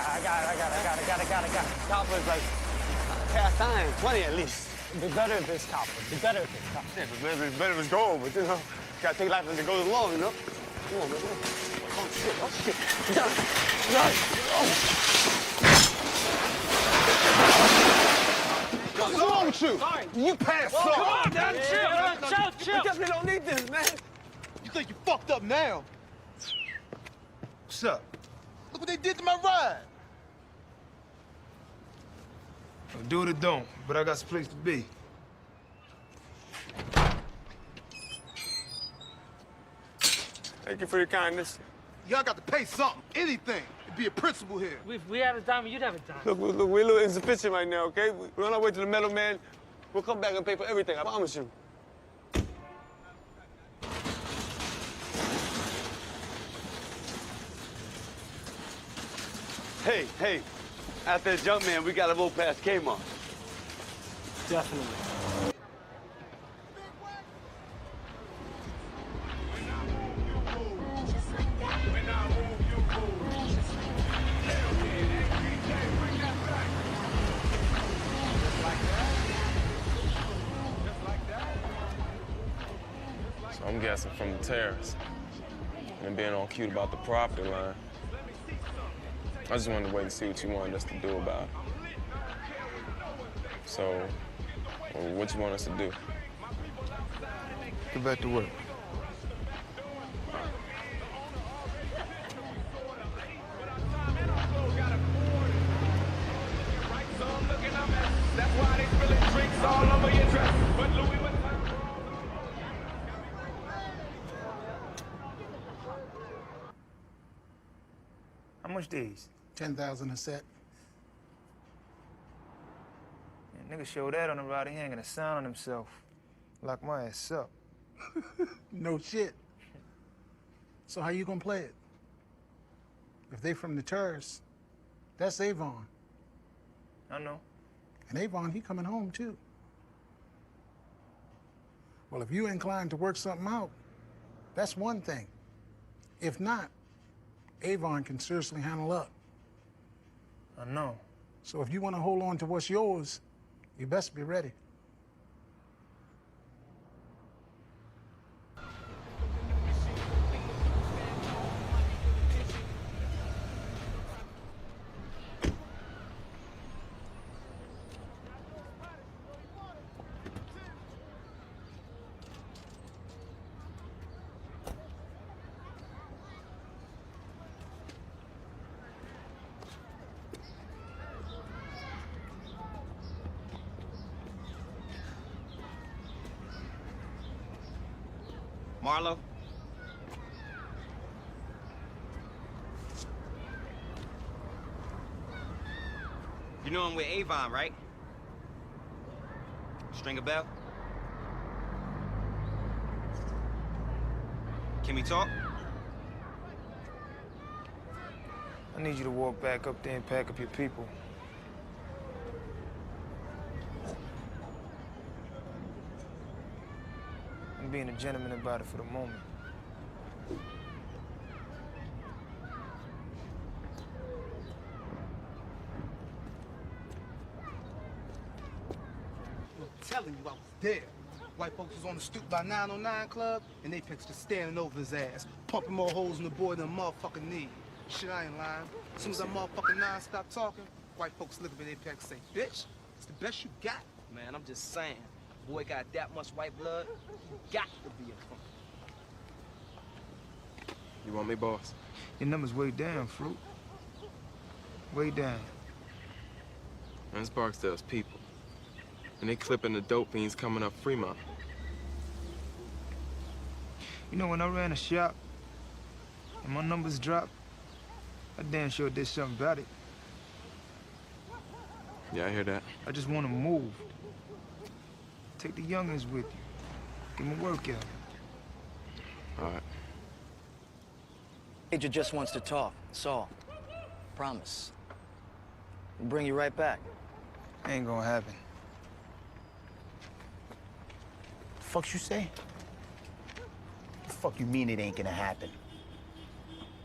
I got it. Copper's like Cast iron, 20 at least. be better if it's copper. Be better if it's copper. Yeah, but better if it's gold, but you know, gotta take life as it goes along, you know? Come on, man. Oh, shit. What's wrong with you? Sorry. You passed up. Come on, man. Chill. You definitely don't need this, man. You think you fucked up now? What's up? Look what they did to my ride. Do it or don't, but I got some place to be. Thank you for your kindness. Y'all got to pay something, anything, to be a principal here. If we had a dime, you'd have a dime. Look, we're a little insufficient right now, okay? We're on our way to the metal man. We'll come back and pay for everything, I promise you. Hey, after the jump man, we gotta go past Kmart. Definitely. So I'm guessing from the terrace and being all cute about the property line. I just wanted to wait and see what you wanted us to do about it. So, what you want us to do? Get back to work. How much these? 10,000 a set. Yeah, nigga showed that on the ride. He ain't gonna sound on himself. Lock my ass up. No shit. So how you gonna play it? If they from the terrace, that's Avon. I know. And Avon, he coming home too. Well, if you inclined to work something out, that's one thing. If not, Avon can seriously handle up. I know. So if you want to hold on to what's yours, you best be ready. Marlo? You know I'm with Avon, right? String a bell? Can we talk? I need you to walk back up there and pack up your people. I'm being a gentleman about it for the moment. I'm telling you, I was there. White folks was on the stoop by 909 Club, and Apex just standing over his ass, pumping more holes in the boy than a motherfucking need. Shit, I ain't lying. As soon as that motherfucking 9 stopped talking, white folks look at Apex and say, bitch, it's the best you got. Man, I'm just saying. Boy got that much white blood, he got to be a punk. You want me, boss? Your number's way down, Fruit. Way down. That's Barksdale's people. And they clipping the dope fiends coming up Fremont. You know, when I ran a shop and my numbers dropped, I damn sure did something about it. Yeah, I hear that. I just want to move. Take the youngins with you. Give them a workout. All right. Major just wants to talk, that's all. Promise. We'll bring you right back. Ain't gonna happen. The fuck you say? The fuck you mean it ain't gonna happen?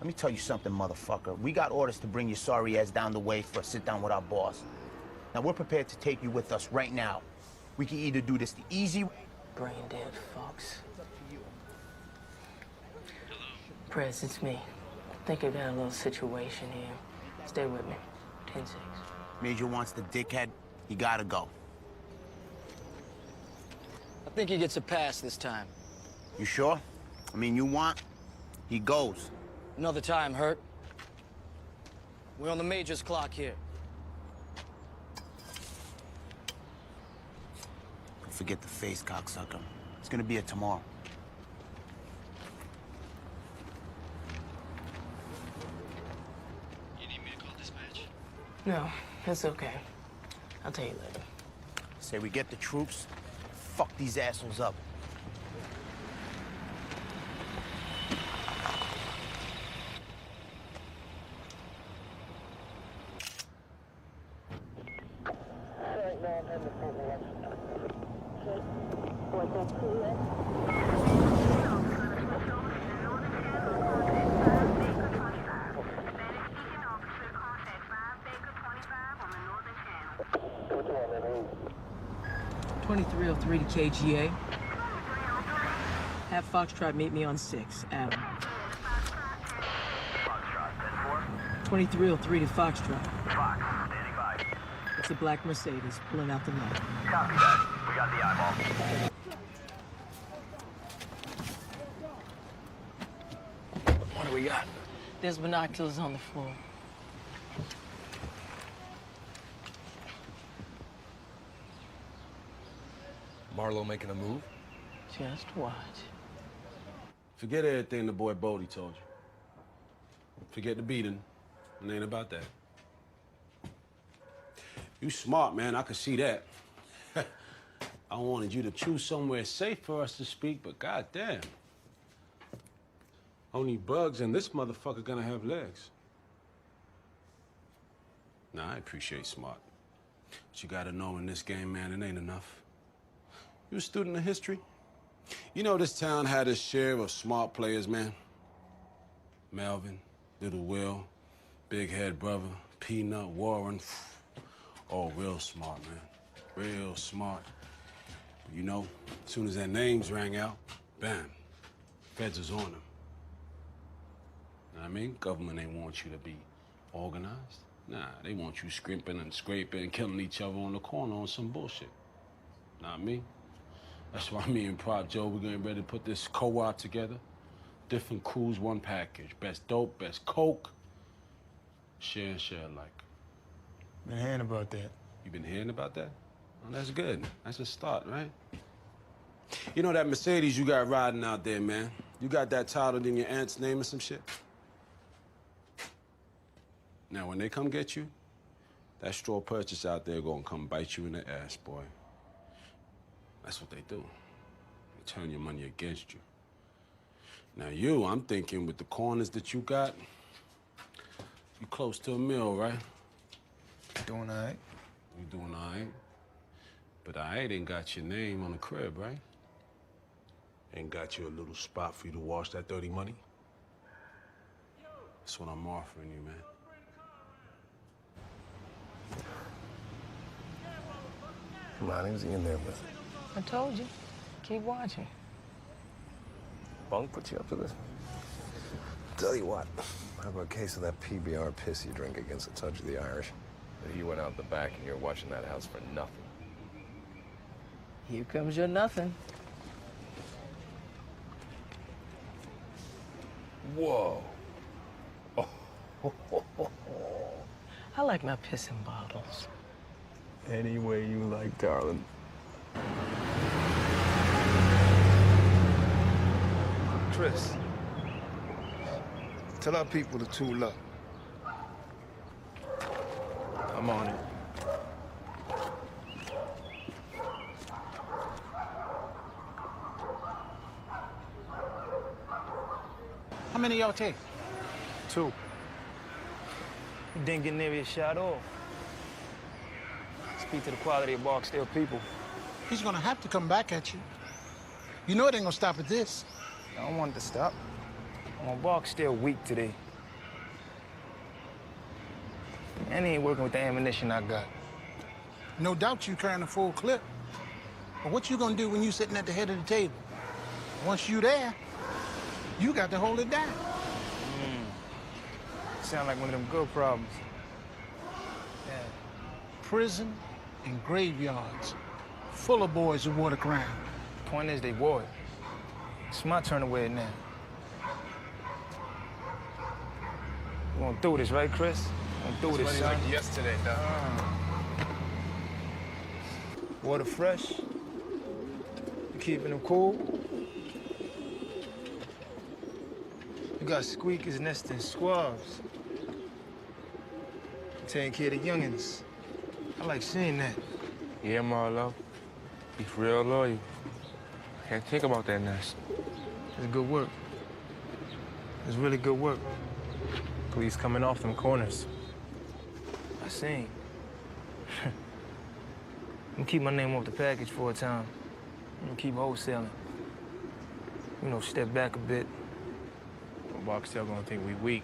Let me tell you something, motherfucker. We got orders to bring your sorry ass down the way for a sit down with our boss. Now, we're prepared to take you with us right now. We can either do this the easy way. Brain dead fucks. Prez, it's me. I think I got a little situation here. Stay with me. 10-6. Major wants the dickhead. You gotta go. I think he gets a pass this time. You sure? I mean, you want? He goes. Another time, Hurt. We're on the Major's clock here. Forget the face, cocksucker. It's gonna be a tomorrow. You need me to call dispatch? No, it's okay. I'll tell you later. Say we get the troops, fuck these assholes up. .2303 to KGA. Have Foxtrot meet me on 6, Adam. 2303 to Foxtrot. Fox, standing by. It's a black Mercedes pulling out the night. Copy that. We got the eyeball. What do we got? There's binoculars on the floor. Marlo making a move? Just watch. Forget everything the boy Bodie told you. Forget the beating. It ain't about that. You smart, man. I could see that. I wanted you to choose somewhere safe for us to speak, but goddamn. Only Bugs and this motherfucker gonna have legs. Nah, I appreciate smart. But you gotta know in this game, man, it ain't enough. You a student of history? You know this town had its share of smart players, man. Melvin, Little Will, Big Head Brother, Peanut, Warren. All real smart, man. Real smart. You know, as soon as their names rang out, bam, feds is on them. Know what I mean? Government ain't want you to be organized. Nah, they want you scrimping and scraping and killing each other on the corner on some bullshit. Not me. That's why me and Prop Joe, we're getting ready to put this co-op together. Different crews, one package. Best dope, best coke. Share and share alike. Been hearing about that. You been hearing about that? Well, that's good. That's a start, right? You know that Mercedes you got riding out there, man? You got that titled in your aunt's name or some shit? Now, when they come get you, that straw purchase out there gonna come bite you in the ass, boy. That's what they do. They turn your money against you. Now you, I'm thinking with the corners that you got, you close to $1 million, right? Doing all right. You doing all right? But I ain't got your name on the crib, right? Ain't got you a little spot for you to wash that dirty money? That's what I'm offering you, man. Lonnie, was he in there with it? I told you. Keep watching. Bunk put you up to this? Tell you what, how about a case of that PBR piss you drink against the touch of the Irish? That you went out the back and you're watching that house for nothing. Here comes your nothing. Whoa. I like my piss in bottles. Any way you like, darling. Tris, tell our people to tool up. I'm on it. How many y'all take? 2. You didn't get near your shot off. Speak to the quality of Barksdale people. He's gonna have to come back at you. You know it ain't gonna stop at this. I don't want it to stop. I'm on Barksdale weak today. And he ain't working with the ammunition I got. No doubt you carrying a full clip. But what you gonna do when you sitting at the head of the table? Once you there, you got to hold it down. Sound like one of them good problems. Yeah. Prison and graveyards, full of boys who wore the crown. Point is, they wore it. It's my turn to wear it now. We gonna do this, right, Chris? Gonna do this, son. Like yesterday, dog. Water fresh. You keeping them cool. You got squeakers nesting squabs. Taking care of the youngins. I like seeing that. Yeah, Marlo. He's real loyal. Can't think about that nest. It's good work. It's really good work. Police coming off them corners. I seen. I'm gonna keep my name off the package for a time. I'm gonna keep wholesaling. You know, step back a bit. Barksdale gonna think we weak.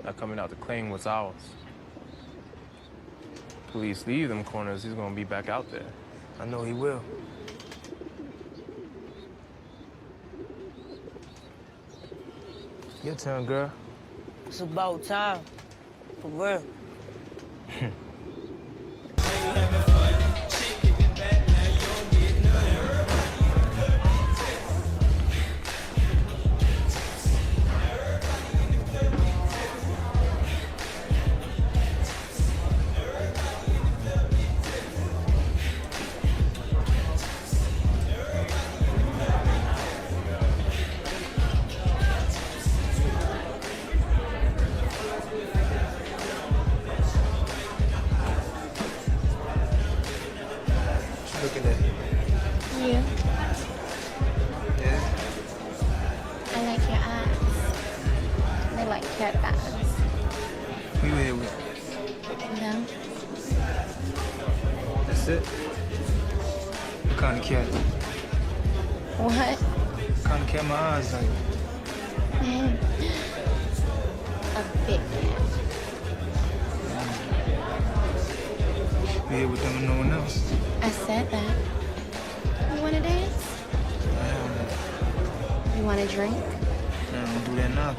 Not coming out to claim what's ours. Police leave them corners, he's gonna be back out there. I know he will. Your turn, girl. It's about time. For real. Looking at You. yeah. I like your eyes. They're like cat eyes. Who you here with? No? That's it? What kind of cat? What? What kind of cat my eyes like? A big cat. You here with them and no one else? I said that. You wanna dance? You wanna drink? I don't do that now.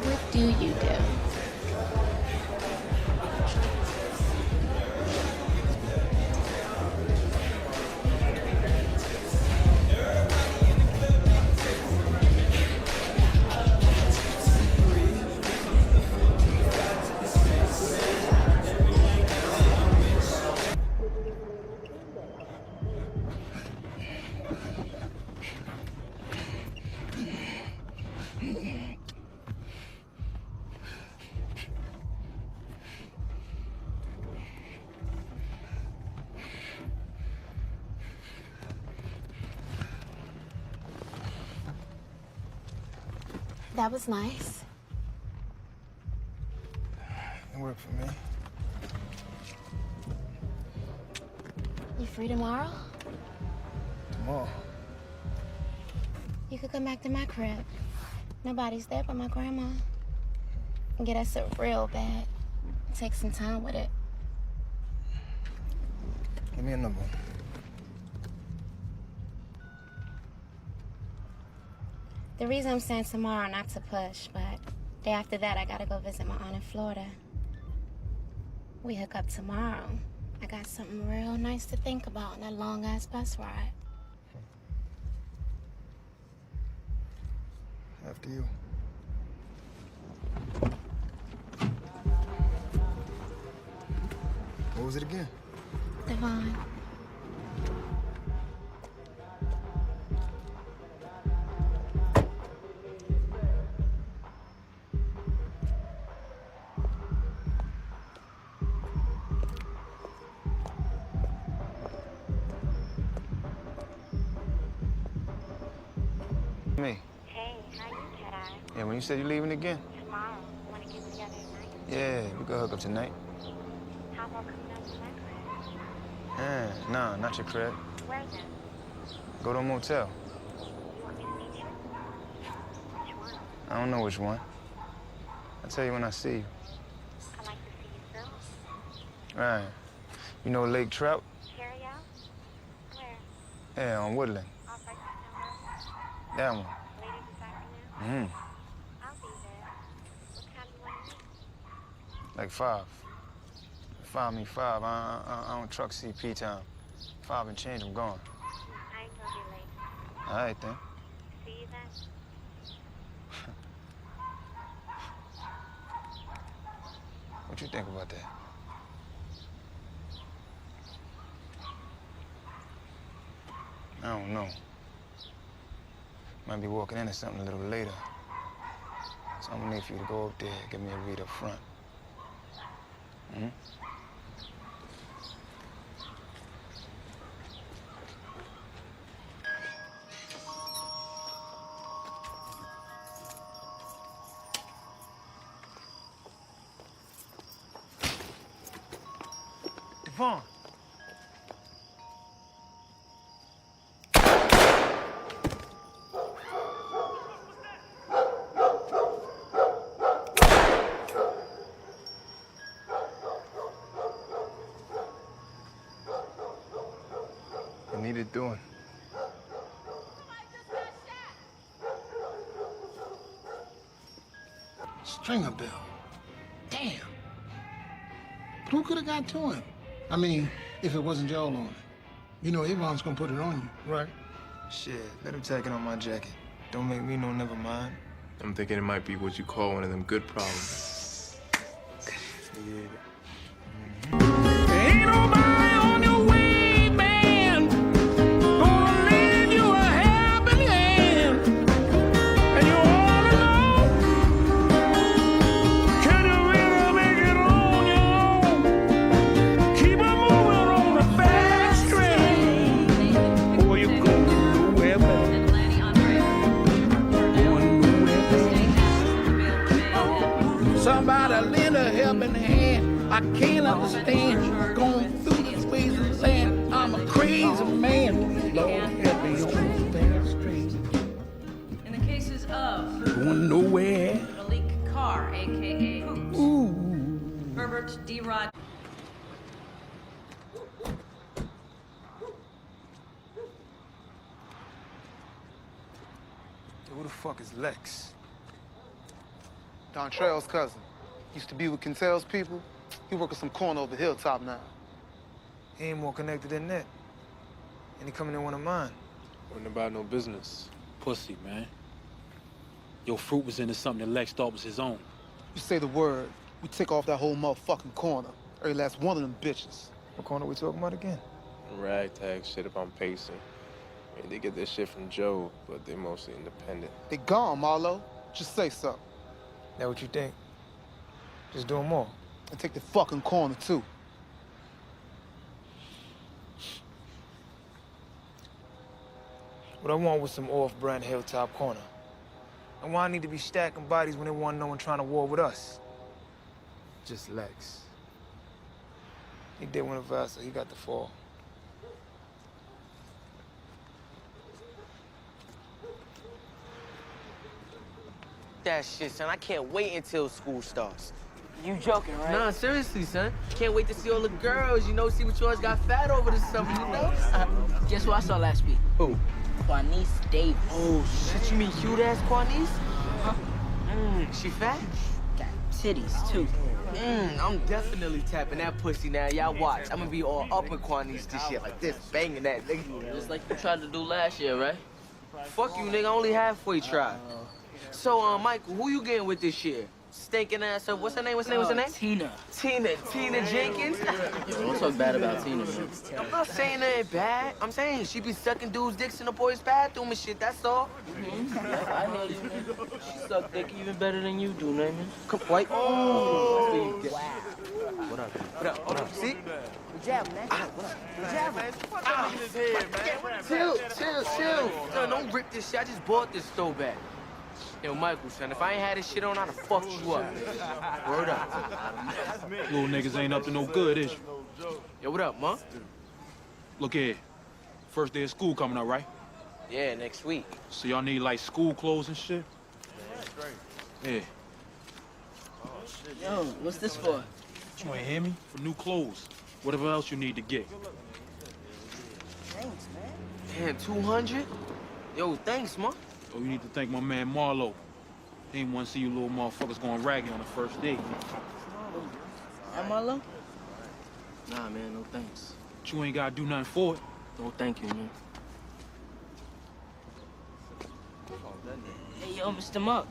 What do you do? That was nice. It worked for me. You free tomorrow? Tomorrow. You could come back to my crib. Nobody's there but my grandma. And get us up real bad. Take some time with it. Give me a number. The reason I'm saying tomorrow, not to push, but day after that, I gotta go visit my aunt in Florida. We hook up tomorrow. I got something real nice to think about on that long-ass bus ride. After you. What was it again? Devon. Me. Hey, how you, Cat-Eye? Yeah, when you said you're leaving again? Tomorrow. Wanna get together tonight? Yeah, we can hook up tonight. How about coming down to my crib? Nah, not your crib. Where then? Go to a motel. You want me to meet you? Which one? I don't know which one. I'll tell you when I see you. Right. You know Lake Trout? Carry out? Where? Yeah, on Woodland. Off by September? That one. Later this afternoon? Mm-hmm. I'll be there. What time do you want to meet? Like 5. 5. I don't truck CP time. 5 and change, I'm gone. I ain't gonna be late. All right, then. See you then. What you think about that? I don't know. Might be walking into something a little later. So I'm gonna need for you to go up there, give me a read up front. Mm-hmm. Devon. I needed doing. Stringer Bill. Damn. But who could have got to him? I mean, if it wasn't Joel on it. You know Avon's gonna put it on you, right? Shit, let him tack it on my jacket. Don't make me no never mind. I'm thinking it might be what you call one of them good problems. Ain't nobody on your way, man. Gonna lend you a helping hand. And you're all alone. Can you really make it on your own? Keep on moving on the fast train. Or you're going nowhere back. Going nowhere back. Somebody lend a helping hand. I can't understand. Going through these ways of land. I'm a crazy man. Lord help me on the fast train. In the cases of Going nowhere. Malik Carr, a.k.a. Hoops, Ooh. Herbert D. Rod. Who the fuck is Lex? Don Trejo's cousin. Used to be with Quintel's people. He work at some corner over Hilltop now. He ain't more connected than that. And he coming in one of mine. Wasn't about no business. Pussy, man. Your fruit was into something that Lex thought was his own. You say the word, we take off that whole motherfucking corner. Every last one of them bitches. What corner we talking about again? Ragtag shit if I'm pacing. I mean, they get their shit from Joe, but they're mostly independent. They gone, Marlo. Just say something. That what you think? Just doing more. And take the fucking corner, too. What I want was some off-brand Hilltop corner. And why I need to be stacking bodies when there wasn't no one trying to war with us? Just Lex. He did win a Vasa, he got the fall. That shit, son. I can't wait until school starts. You joking, right? Nah, seriously, son. Can't wait to see all the girls, you know, see what yours got fat over the summer, you know? Guess who I saw last week? Who? Quanice Davis. Oh, shit, you mean cute-ass Quanice? Huh? She fat? Got titties, too. I'm definitely tapping that pussy now. Y'all watch. I'm gonna be all up in Quanice this year, like this, banging that, nigga. Just like you tried to do last year, right? Fuck you, nigga. Only halfway tried. So, Michael, who you getting with this year? Stinking ass up. What's her name? Tina. Tina Jenkins? Don't talk bad about Tina, man. I'm not saying nothing bad. I'm saying she be sucking dudes' dicks in the boys' bathroom and shit, that's all. I know you, man. She suck dick even better than you do, man. Come, white. Oh! Wow. What up? What up? What up? See? Good job, man. Good job, man. Chill. No, don't rip this shit. I just bought this throwback. Yo, Michael, son, if I ain't had this shit on, I'd have fucked you up. Word up. Little niggas ain't up to no good, is you? Yo, what up, ma? Look here. First day of school coming up, right? Yeah, next week. So y'all need, like, school clothes and shit? Yeah. Yo, what's this for? You ain't hear me? For new clothes. Whatever else you need to get. Thanks, man. Damn, 200? Yo, thanks, man. Oh, you need to thank my man Marlo. He ain't want to see you little motherfuckers going raggy on the first date. Am I low? Nah, man, no thanks. But you ain't gotta do nothing for it. No, thank you, man. Hey, yo, Mr. Monk.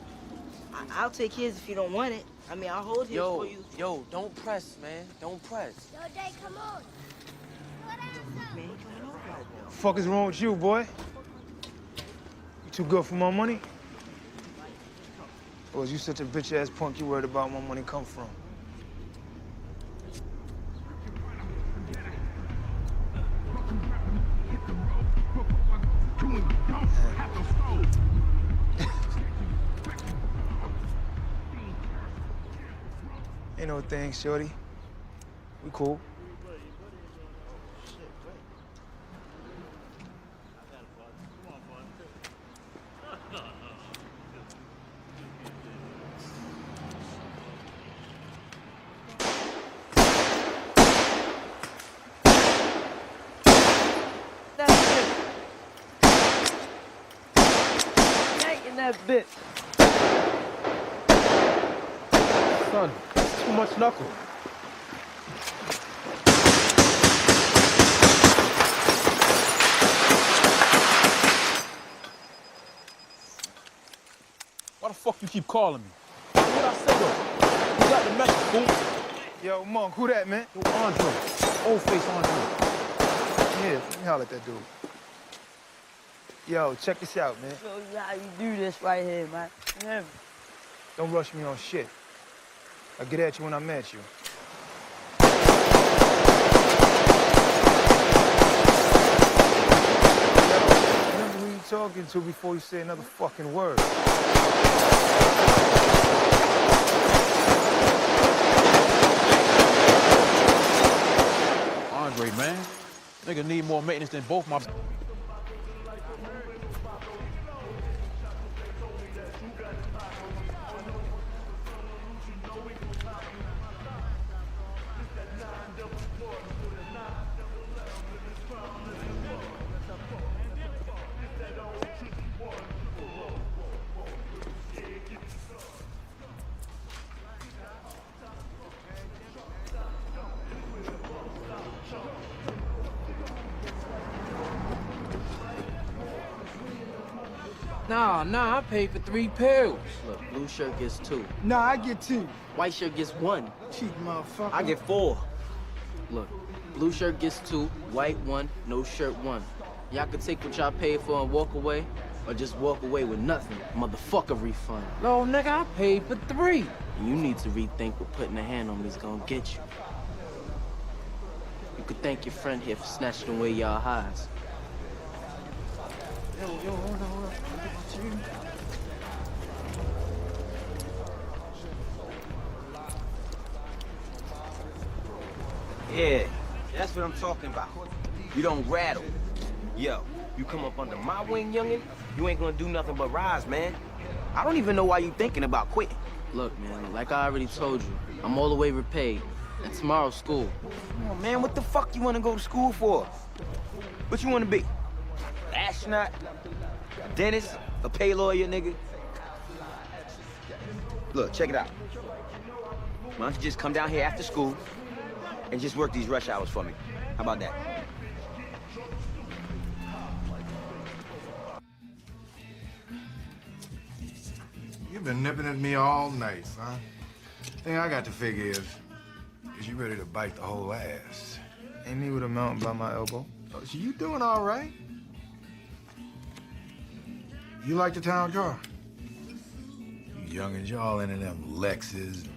I'll take his if you don't want it. I mean, I'll hold his for you. Yo, don't press, man. Don't press. Yo, Day, come on. The fuck is wrong with you, boy? You too good for my money? Or is you such a bitch-ass punk you worried about where my money come from? Ain't no thing, shorty. We cool. That bitch. Son, that's too much knuckle. Why the fuck you keep calling me? What I say though? You got the message, fool. Yo, Monk, who that, man? Yo, Andre. Old face Andre. Yeah, let me holler at that dude. Yo, check this out, man. Show you how you do this right here, man. You hear me? Don't rush me on shit. I'll get at you when I'm at you. Remember who you talking to before you say another fucking word. Andre, man. Nigga need more maintenance than both my... Nah, I paid for 3 pills. Look, blue shirt gets 2. Nah, I get 2. White shirt gets 1. Cheap motherfucker. I get 4. Look, blue shirt gets 2, white 1, no shirt 1. Y'all can take what y'all paid for and walk away, or just walk away with nothing. Motherfucker refund. No, nigga, I paid for 3. And you need to rethink what putting a hand on me is gonna get you. You could thank your friend here for snatching away y'all highs. Yo, hold on. Yeah, that's what I'm talking about. You don't rattle. Yo, you come up under my wing, youngin', you ain't gonna do nothing but rise, man. I don't even know why you thinking about quitting. Look, man, like I already told you, I'm all the way repaid. And tomorrow's school. Oh, man, what the fuck you wanna go to school for? What you wanna be? Astronaut? A dentist? A pay lawyer, nigga? Look, check it out. Why don't you just come down here after school and just work these rush hours for me? How about that? You've been nipping at me all night, son. Thing I got to figure is you ready to bite the whole ass. Ain't me with a mountain by my elbow. Oh, so you doing all right? You like the town car? You youngins, y'all into them Lexus,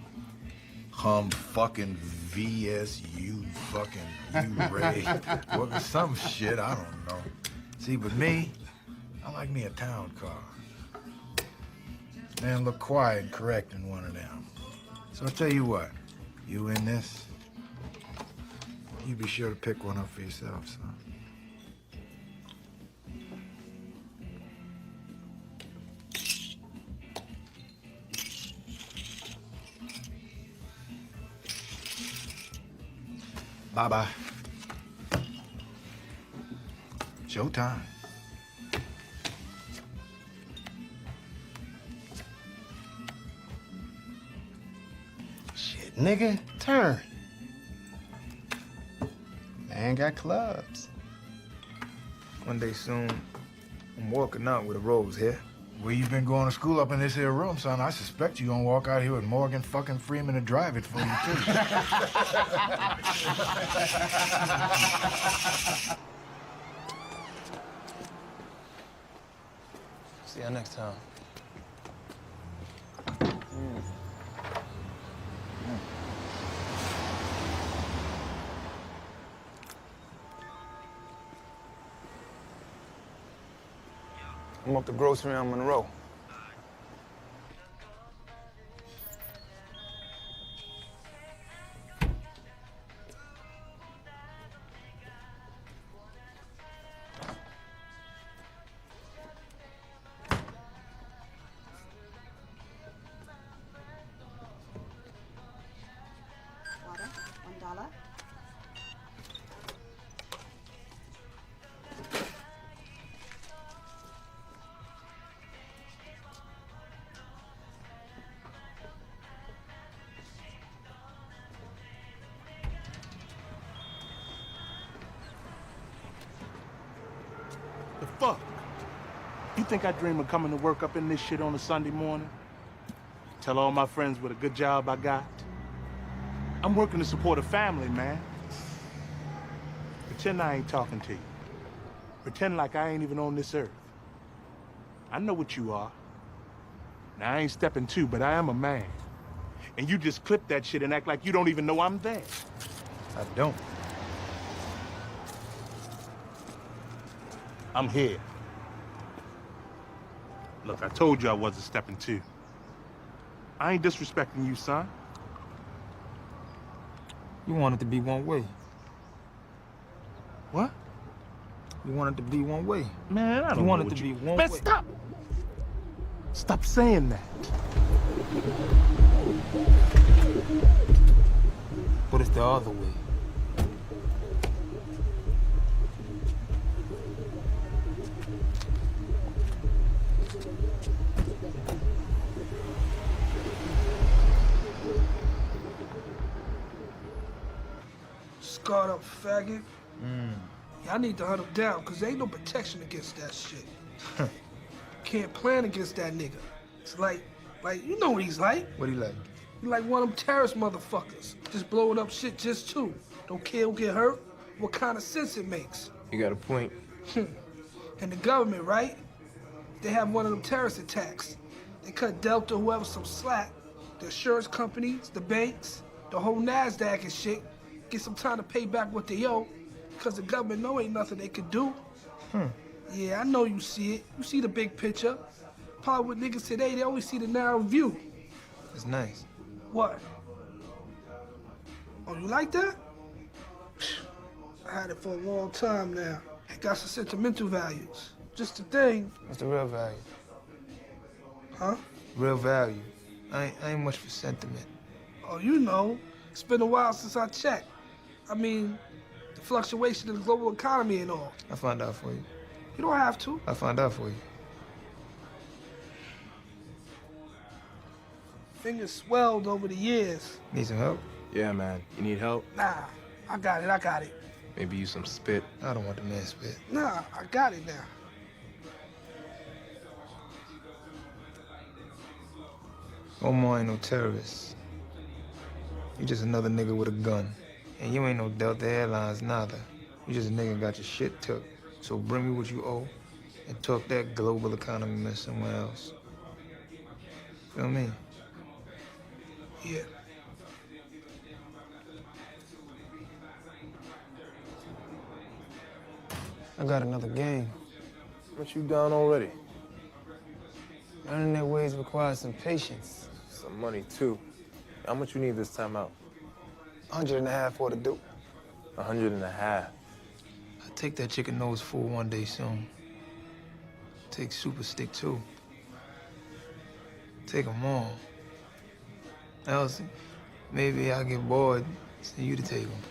hum fucking VSU fucking U-Ray. Well, some shit, I don't know. See, but me, I like me a town car. Man, look quiet and correct in one of them. So I'll tell you what, you in this, you be sure to pick one up for yourself, son. Bye-bye. Showtime. Shit, nigga, turn. Man got clubs. One day soon, I'm walking out with a rose here. Well, you've been going to school up in this here room, son. I suspect you're gonna walk out here with Morgan fucking Freeman to drive it for you, too. See you next time. I'm up the grocery on Monroe. Water, $1. The fuck? You think I dream of coming to work up in this shit on a Sunday morning? Tell all my friends what a good job I got? I'm working to support a family, man. Pretend I ain't talking to you. Pretend like I ain't even on this earth. I know what you are. Now, I ain't stepping two, but I am a man. And you just clip that shit and act like you don't even know I'm there. I don't. I'm here. Look, I told you I wasn't stepping two. I ain't disrespecting you, son. You want it to be one way. What? You want it to be one way. Man, I don't You want know it what to be you... one Man, way. stop! Stop saying that. But it's the other way. Scarred up faggot. Y'all need to hunt him down, cause there ain't no protection against that shit. Can't plan against that nigga. It's like, you know what he's like. What he like? He like one of them terrorist motherfuckers. Just blowing up shit just to. Don't care who get hurt, what kind of sense it makes. You got a point. And the government, right? They have one of them terrorist attacks. They cut Delta, whoever, some slack. The insurance companies, the banks, the whole NASDAQ and shit, get some time to pay back what they owe, because the government know ain't nothing they could do. Yeah, I know you see it. You see the big picture. Probably with niggas today, they only see the narrow view. It's nice. What? Oh, you like that? I had it for a long time now. It got some sentimental values. Just the thing. What's the real value? Huh? Real value. I ain't much for sentiment. Oh, you know. It's been a while since I checked. I mean, the fluctuation in the global economy and all. I'll find out for you. You don't have to. I'll find out for you. Fingers swelled over the years. Need some help? Yeah, man. You need help? Nah, I got it. Maybe use some spit. I don't want the man spit. Nah, I got it now. Omar ain't no terrorist. You just another nigga with a gun. And you ain't no Delta Airlines neither. You just a nigga got your shit took. So bring me what you owe and talk that global economy mess somewhere else. Feel me? Yeah. I got another game. What you done already? Learning their ways requires some patience. Some money, too. How much you need this time out? 150 for the do. 150. I take that chicken nose full one day soon. Take Super Stick, too. Take them all. Else, maybe I'll get bored, send you to take them.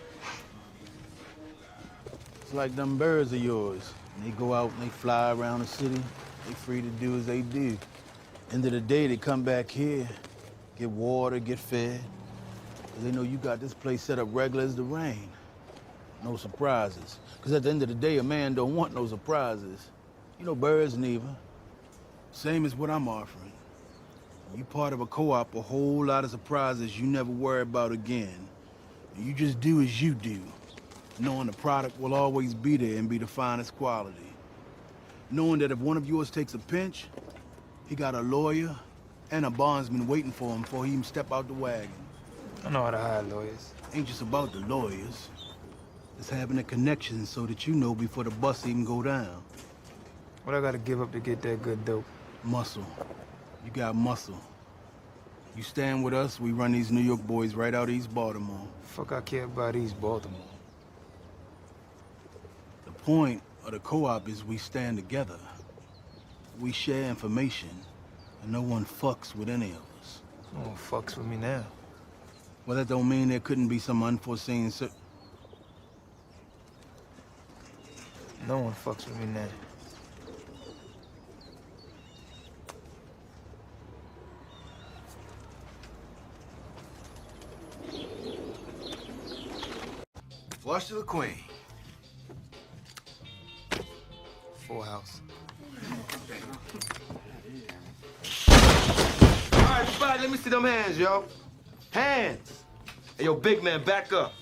It's like them birds of yours. They go out and they fly around the city. They free to do as they do. End of the day, they come back here, get water, get fed. 'Cause they know you got this place set up regular as the rain. No surprises. 'Cause at the end of the day, a man don't want no surprises. You know, birds neither. Same as what I'm offering. You part of a co-op, a whole lot of surprises you never worry about again. And you just do as you do, knowing the product will always be there and be the finest quality. Knowing that if one of yours takes a pinch, he got a lawyer and a bondsman waiting for him before he even step out the wagon. I know how to hire lawyers. Ain't just about the lawyers. It's having the connections so that you know before the bus even go down. What I gotta give up to get that good dope? Muscle. You got muscle. You stand with us, we run these New York boys right out East Baltimore. Fuck I care about East Baltimore. The point of the co-op is we stand together. We share information, and no one fucks with any of us. No one fucks with me now. Well, that don't mean there couldn't be some unforeseen No one fucks with me now. Flush to the queen. Full house. All right, everybody, let me see them hands, yo. Hands. Hey, yo, big man, back up.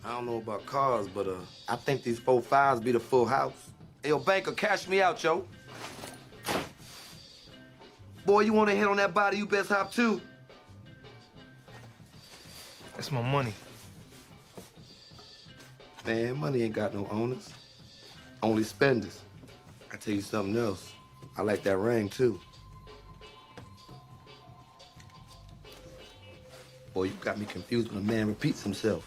I don't know about cars, but I think these 4-5s be the full house. Hey, yo, banker, cash me out, yo. Boy, you want to hit on that body, you best hop too. That's my money. Man, money ain't got no owners. Only spenders. I tell you something else. I like that ring, too. Boy, you got me confused when a man repeats himself.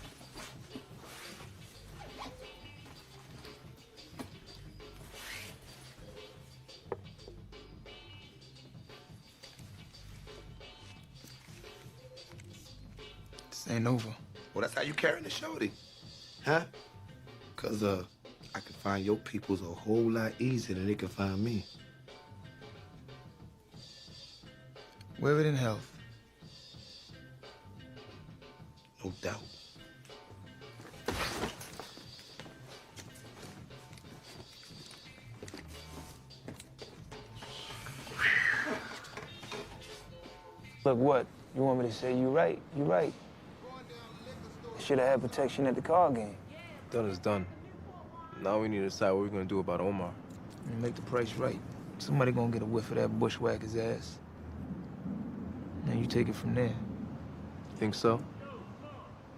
This ain't over. Well, that's how you carrying the shorty. Huh? 'Cause, I can find your peoples a whole lot easier than they can find me. Wear it in health. No doubt. Look, what? You want me to say you right? You right. Should have had protection at the car game. Done is done. Now we need to decide what we're gonna do about Omar. And make the price right. Somebody gonna get a whiff of that bushwhacker's ass. And you take it from there. Think so?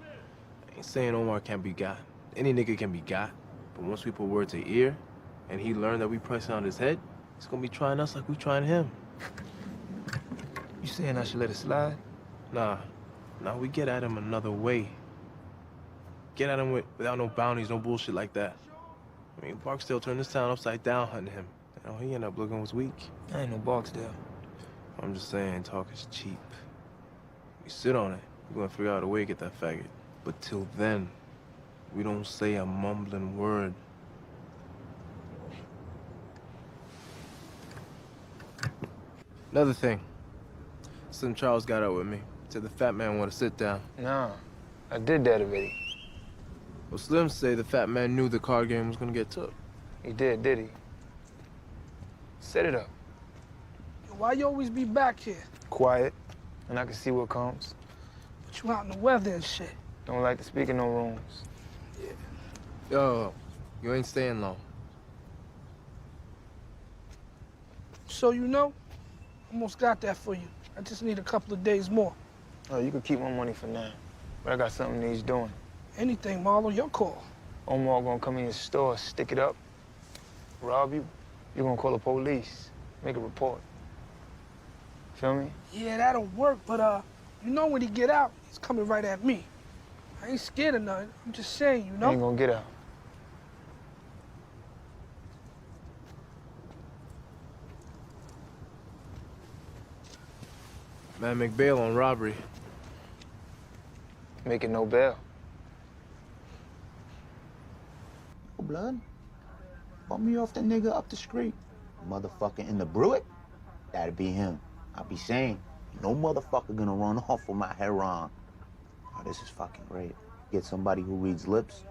I ain't saying Omar can't be got. Any nigga can be got. But once we put word to ear, and he learned that we pressing on his head, he's gonna be trying us like we trying him. You saying I should let it slide? Nah. Nah, we get at him another way. Get at him without no bounties, no bullshit like that. I mean, Barksdale turned this town upside down hunting him. You know, he ended up looking was weak. I ain't no Barksdale. I'm just saying, talk is cheap. We sit on it, we're gonna figure out a way to get that faggot. But till then, we don't say a mumbling word. Another thing. Slim Charles got out with me. Said the fat man want to sit down. Nah, I did that already. Well, Slim say the fat man knew the card game was gonna get took. He did he? Set it up. Why you always be back here? Quiet, and I can see what comes. But you out in the weather and shit. Don't like to speak in no rooms. Yo, you ain't staying long. So you know, almost got that for you. I just need a couple of days more. Oh, you can keep my money for now. But I got something needs doing. Anything, Marlo, your call. Omar gonna come in your store, stick it up, rob you. You're gonna call the police, make a report. Feel me? Yeah, that'll work, but you know when he get out, he's coming right at me. I ain't scared of nothing. I'm just saying, you know? He ain't gonna get out. Man, make bail on robbery. Making no bail. blood. Bump me off the nigga up the street. Motherfucker in the Brewitt? That'd be him. I'll be saying, no motherfucker gonna run off with my heron. Oh, this is fucking great. Get somebody who reads lips,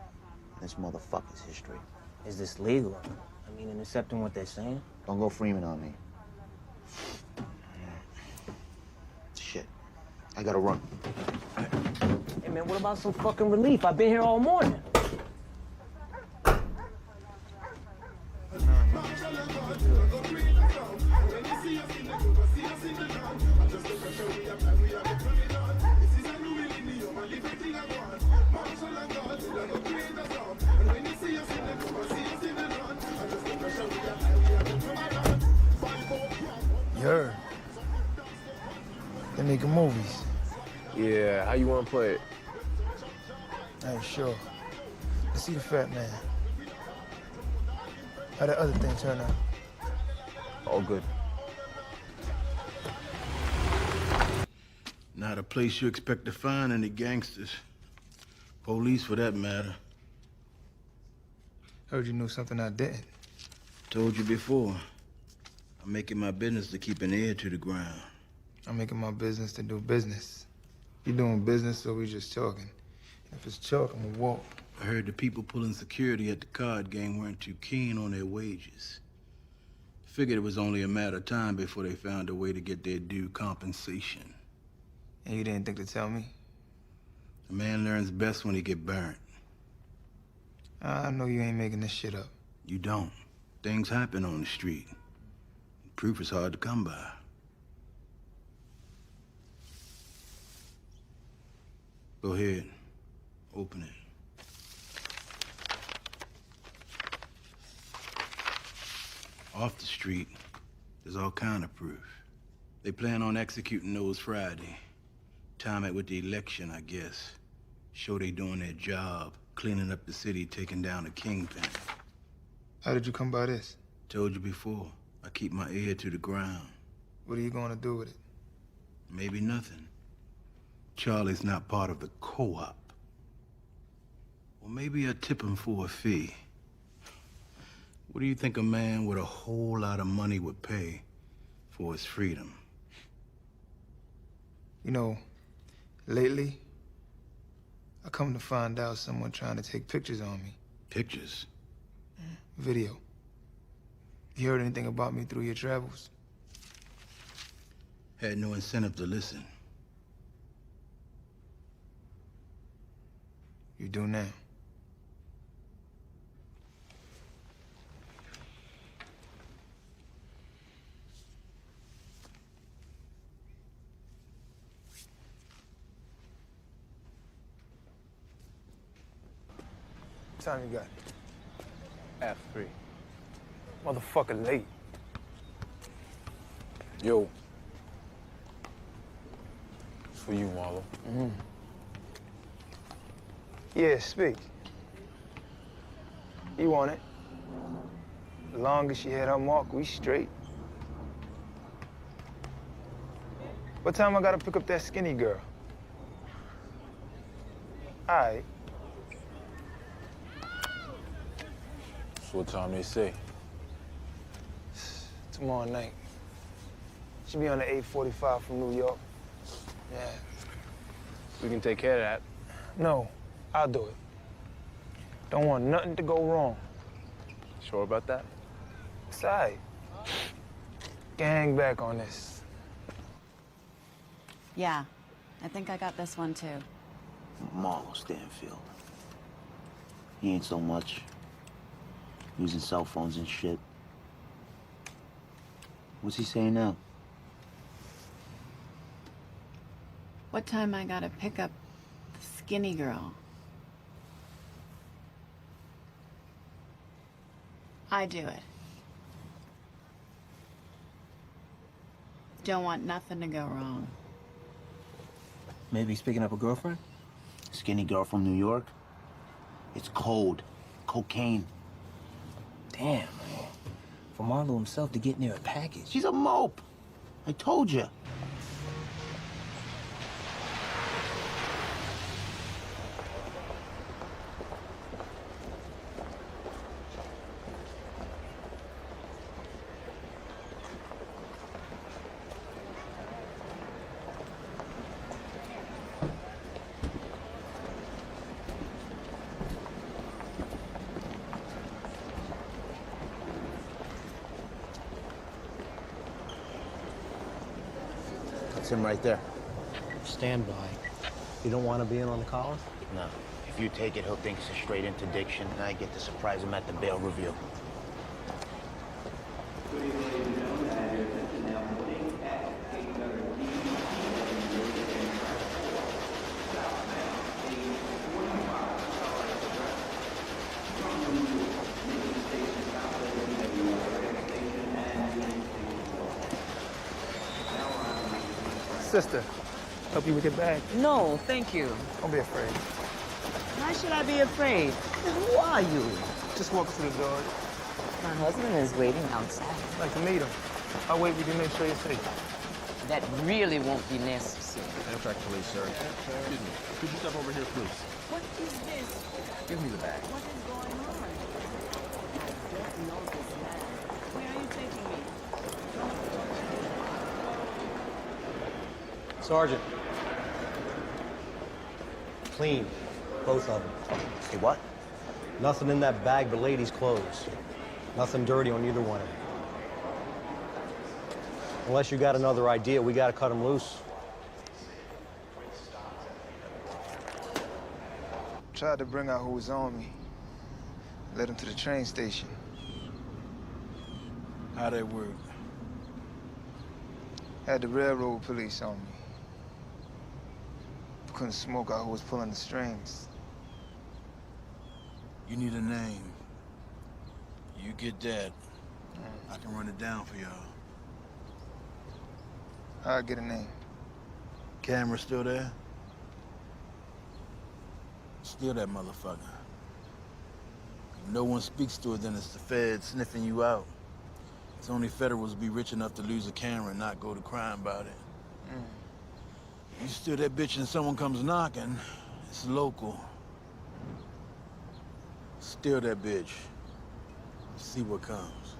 and this motherfucker's history. Is this legal? I mean, intercepting what they're saying? Don't go Freeman on me. Shit. I gotta run. Hey, man, what about some fucking relief? I've been here all morning. You heard? They're making movies. Yeah, how you want to play it? I ain't sure. Let's see the fat man. How the other thing turn out? All good. Not a place you expect to find any gangsters. Police, for that matter. Heard you knew something I didn't. Told you before. I'm making my business to keep an ear to the ground. I'm making my business to do business. You doing business, so we just talking. If it's talk, I'm gonna walk. I heard the people pulling security at the card game weren't too keen on their wages. Figured it was only a matter of time before they found a way to get their due compensation. And you didn't think to tell me? A man learns best when he get burnt. I know you ain't making this shit up. You don't. Things happen on the street. Proof is hard to come by. Go ahead. Open it. Off the street, there's all kind of proof. They plan on executing those Friday. Time it with the election, I guess. Show they doing their job, cleaning up the city, taking down the kingpin. How did you come by this? Told you before, I keep my ear to the ground. What are you gonna do with it? Maybe nothing. Charlie's not part of the co-op. Or maybe I tip him for a fee. What do you think a man with a whole lot of money would pay for his freedom? You know, lately, I come to find out someone trying to take pictures on me. Pictures? Video. You heard anything about me through your travels? Had no incentive to listen. You do now. What time you got? After 3. Motherfucker late. Yo. It's for you, Marlo. Yeah, speak. You want it. As long as she had her mark, we straight. What time I gotta pick up that skinny girl? All right. That's what time they say. Tomorrow night. She be on the 8:45 from New York. Yeah. We can take care of that. No, I'll do it. Don't want nothing to go wrong. Sure about that? It's all right. Can hang back on this. Yeah, I think I got this one too. Marlo Stanfield. He ain't so much. Using cell phones and shit. What's he saying now? What time I gotta pick up the skinny girl? I do it. Don't want nothing to go wrong. Maybe he's picking up a girlfriend? Skinny girl from New York? It's cold. Cocaine. Damn, man. For Marlo himself to get near a package. She's a mope. I told you. him right there. Stand by. You don't want to be in on the calls? No. If you take it, he'll think it's a straight interdiction, and I get to surprise him at the bail review. Sister, help you with your bag. No, thank you. Don't be afraid. Why should I be afraid? Who are you? Just walk through the door. My husband is waiting outside. I'd like to meet him. I'll wait with you to make sure you're safe. That really won't be necessary. Amtrak police, sir. Excuse me. Could you step over here, please? What is this? Give me the bag. What is going on? I don't know this man. Where are you taking me? Sergeant. Clean. Both of them. Say what? Nothing in that bag but ladies' clothes. Nothing dirty on either one of them. Unless you got another idea, we gotta cut them loose. Tried to bring out who was on me. Led him to the train station. How'd that work? Had the railroad police on me. Couldn't smoke out who was pulling the strings. You need a name. You get that, I can run it down for y'all. I'll get a name. Camera still there? Steal that motherfucker. If no one speaks to it, then it's the feds sniffing you out. It's only federals be rich enough to lose a camera and not go to crime about it. You steal that bitch and someone comes knocking, it's local. Steal that bitch. See what comes.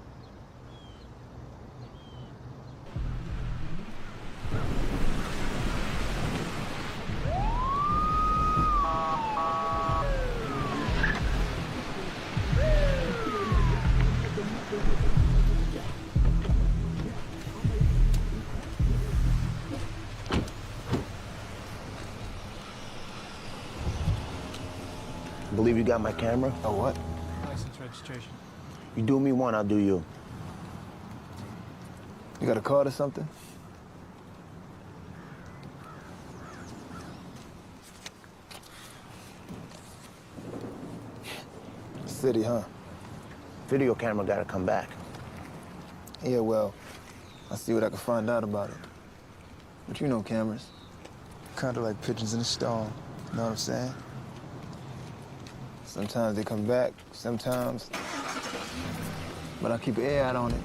Believe you got my camera? Oh, what? License registration. You do me one, I'll do you. You got a card or something? City, huh? Video camera gotta come back. Yeah, well, I'll see what I can find out about it. But you know cameras. Kind of like pigeons in a stone. You know what I'm saying? Sometimes they come back, sometimes. But I keep an eye out on it.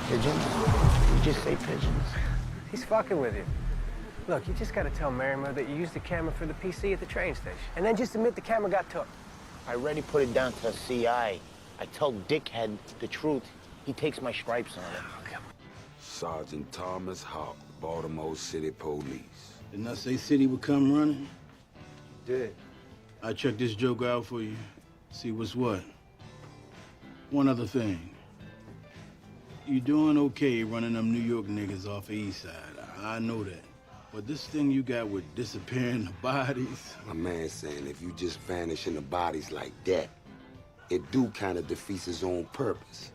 Pigeons? You just say pigeons. He's fucking with you. Look, you just gotta tell Merrimer that you used the camera for the PC at the train station. And then just admit the camera got took. I already put it down to a CI. I tell Dickhead the truth. He takes my stripes on it. Sergeant Thomas Hawk, Baltimore City Police. Didn't I say City would come running? Did. I check this joke out for you. See what's what. One other thing. You doing okay running them New York niggas off the east side. I know that. But this thing you got with disappearing the bodies. My man saying if you just vanish in the bodies like that, it do kind of defeats his own purpose.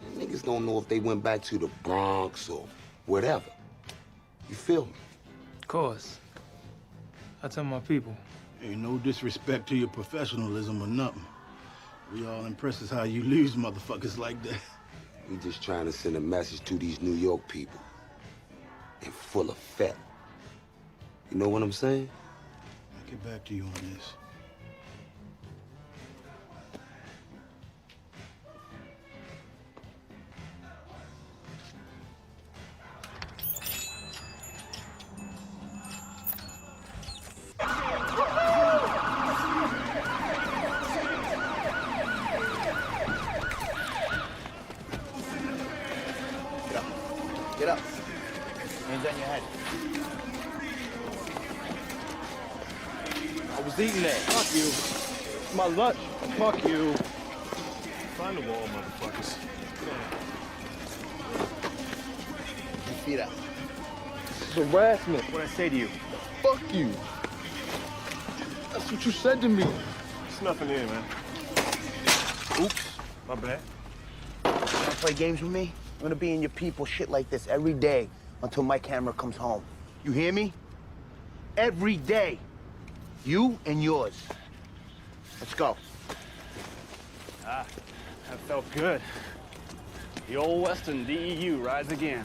And niggas don't know if they went back to the Bronx or whatever. You feel me? Of course. I tell my people. Ain't no disrespect to your professionalism or nothing. We all impressed as how you lose motherfuckers like that. We just trying to send a message to these New York people in full effect. You know what I'm saying? I'll get back to you on this. Get up. Hands on your head. I was eating that. Fuck you. It's my lunch. Fuck you. Find the wall, motherfuckers. Get your feet out. This is harassment. What'd I say to you? Fuck you. That's what you said to me. It's nothing here, man. Oops, my bad. Wanna play games with me? I'm gonna be in your people shit like this every day until my camera comes home. You hear me? Every day. You and yours. Let's go. Ah, that felt good. The old Western DEU rides again.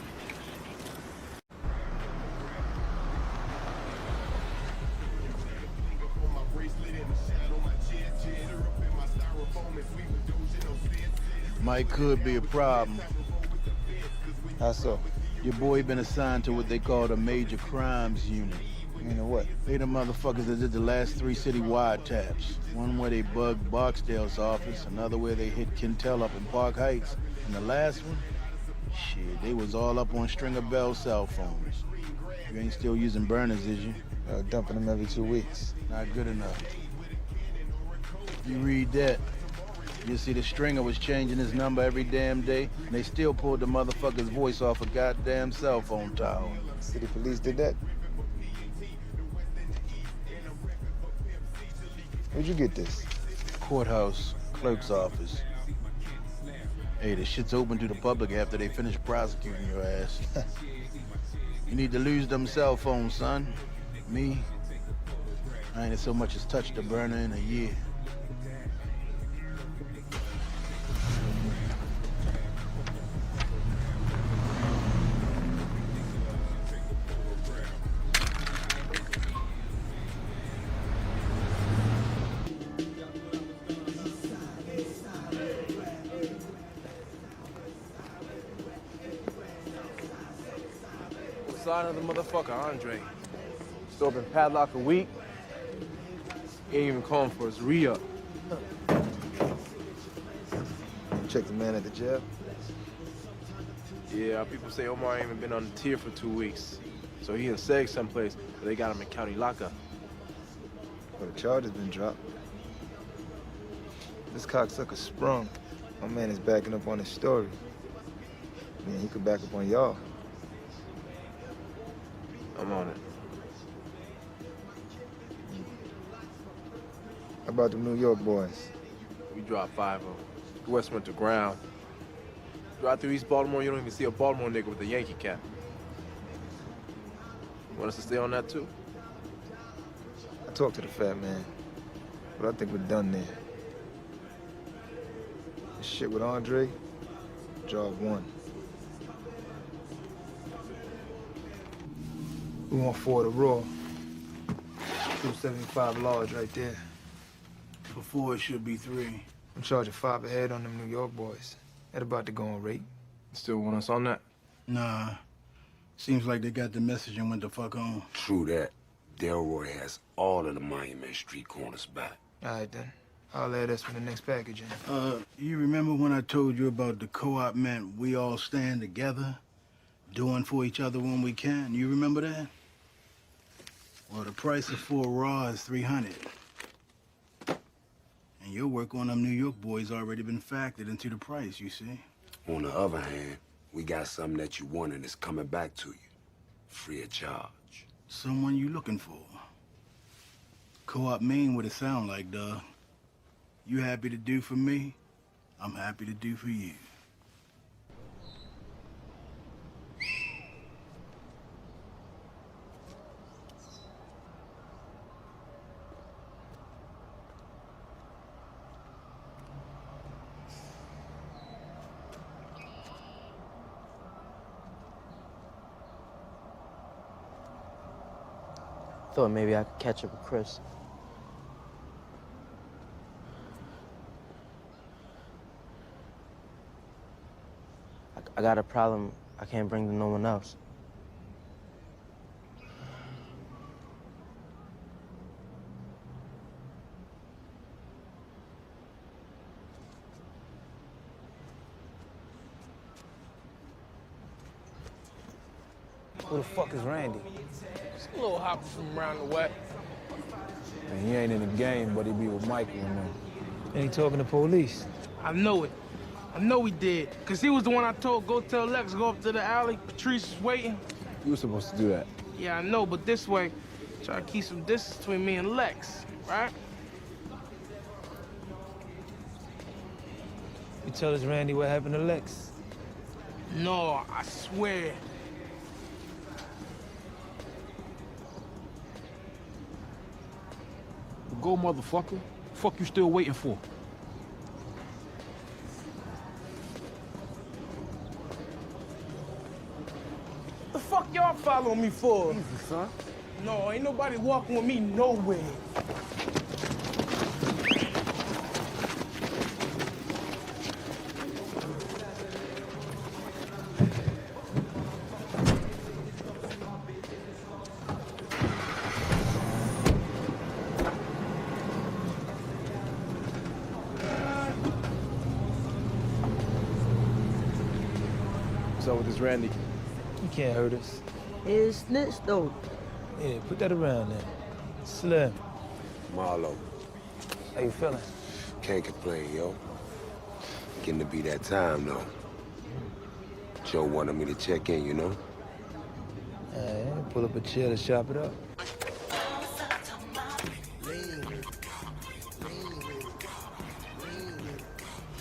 Mike could be a problem. How so? Your boy been assigned to what they call the major crimes unit. You know what? They the motherfuckers that did the last 3 city wiretaps. One where they bugged Barksdale's office, another where they hit Quintel up in Park Heights, and the last one, shit, they was all up on Stringer Bell cell phones. You ain't still using burners, is you? Dumping them every 2 weeks. Not good enough. You read that, you see the Stringer was changing his number every damn day, and they still pulled the motherfucker's voice off a goddamn cell phone tower. City police did that? Where'd you get this? Courthouse, clerk's office. Hey, the shit's open to the public after they finish prosecuting your ass. You need to lose them cell phones, son. Me, I ain't so much as touched a burner in a year. Sign of the motherfucker, Andre. Still been padlocked a week. He ain't even calling for his re-up. Check the man at the jail? Yeah, people say Omar ain't even been on the tier for 2 weeks. So he in Seg someplace, but they got him in county lockup. Well, the charge has been dropped. This cocksucker sprung. My man is backing up on his story. Man, he could back up on y'all. I'm on it. How about the New York boys? We dropped 5 of them. The West went to ground. Drive through East Baltimore, you don't even see a Baltimore nigga with a Yankee cap. You want us to stay on that too? I talked to the fat man, but I think we're done there. This shit with Andre, job 1. We want 4 to raw. 275 large right there. For 4, it should be 3. I'm charging 5 a head on them New York boys. That about to go on rate. Still want us on that? Nah. Seems like they got the message and went the fuck on. True that. Delroy has all of the Monument Street corners back. All right, then. I'll add us for the next package in. You remember when I told you about the co-op meant we all stand together, doing for each other when we can? You remember that? Well, the price of 4 raw is $300. And your work on them New York boys already been factored into the price, you see? On the other hand, we got something that you wanted that's coming back to you. Free of charge. Someone you looking for. Co-op mean what it sound like, dawg. You happy to do for me? I'm happy to do for you. Thought maybe I could catch up with Chris. I got a problem I can't bring to no one else. Who the fuck is Randy? It's a little hopper from around the way. Man, he ain't in the game, but he be with Michael and them. And he talking to police. I know it. I know he did, because he was the one I told go tell Lex go up to the alley. Patrice is waiting. You were supposed to do that. Yeah, I know, but this way, try to keep some distance between me and Lex, right? You tell us, Randy, what happened to Lex? No, I swear. Go, motherfucker. Fuck you still waiting for? The fuck y'all following me for? Easy, son. No, ain't nobody walking with me nowhere. What's up with this Randy? You can't hurt us. It's snitch, though. Yeah, put that around there. Slim. Marlo, How you feeling? can't complain, yo. Getting to be that time, though. Joe wanted me to check in, you know? Pull up a chair to chop it up.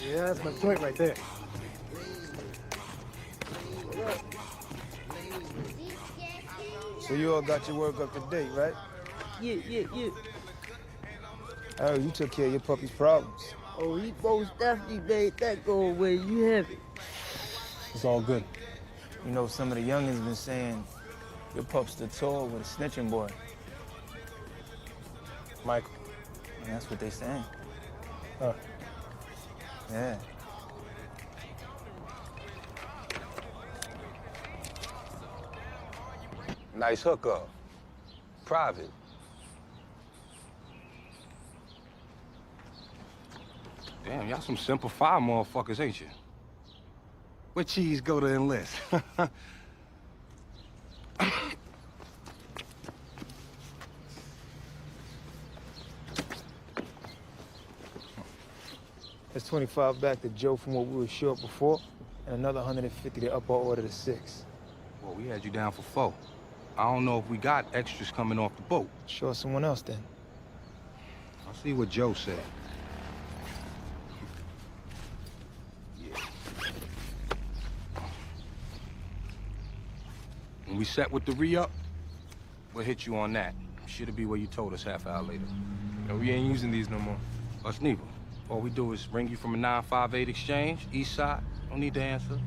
Yeah, that's my joint right there. So you all got your work up to date, right? Yeah. I heard you took care of your puppy's problems. Oh, he most definitely made that go away. You have it. It's all good. You know, some of the youngins been saying your pup's the tall with a snitching boy. Michael. And that's what they saying. Huh. Yeah. Nice hookup. Private. Damn, y'all some Simple Five motherfuckers, ain't you? Where Cheese go to enlist? That's 25 back to Joe from what we were short before, and another 150 to up our order to 6. Well, we had you down for 4. I don't know if we got extras coming off the boat. Show us someone else then. I'll see what Joe said. When we set with the re-up, we'll hit you on that. Should it be where you told us half hour later? No, we ain't using these no more. Us neither. All we do is ring you from a 958 exchange, east side. Don't need to answer.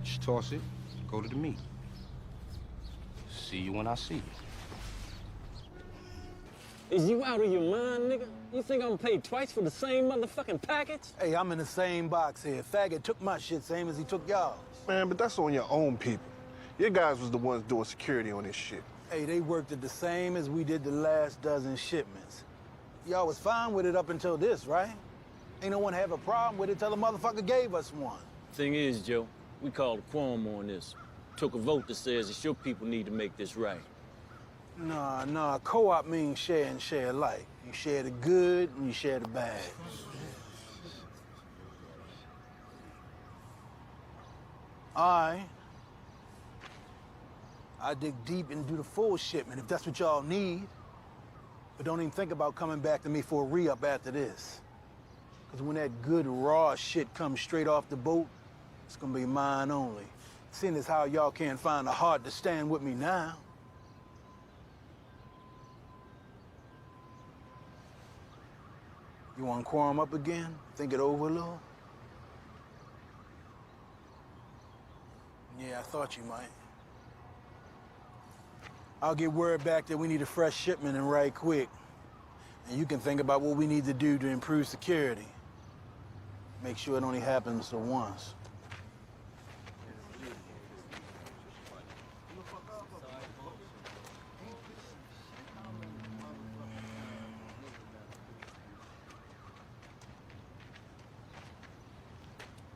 Just toss it, go to the meet. See you when I see you. Is you out of your mind, nigga? You think I'm paid twice for the same motherfucking package? Hey, I'm in the same box here. Faggot took my shit same as he took y'all. Man, but that's on your own people. Your guys was the ones doing security on this shit. Hey, they worked it the same as we did the last dozen shipments. Y'all was fine with it up until this, right? Ain't no one have a problem with it till the motherfucker gave us one. Thing is, Joe, we called a quorum on this. Took a vote that says it's your people need to make this right. Nah, co-op means share and share alike. You share the good and you share the bad. I dig deep and do the full shipment if that's what y'all need. But don't even think about coming back to me for a re-up after this. Because when that good raw shit comes straight off the boat, it's gonna be mine only. Seeing as how y'all can't find the heart to stand with me now. You want to quorum up again? Think it over a little? Yeah, I thought you might. I'll get word back that we need a fresh shipment and right quick. And you can think about what we need to do to improve security. Make sure it only happens the once.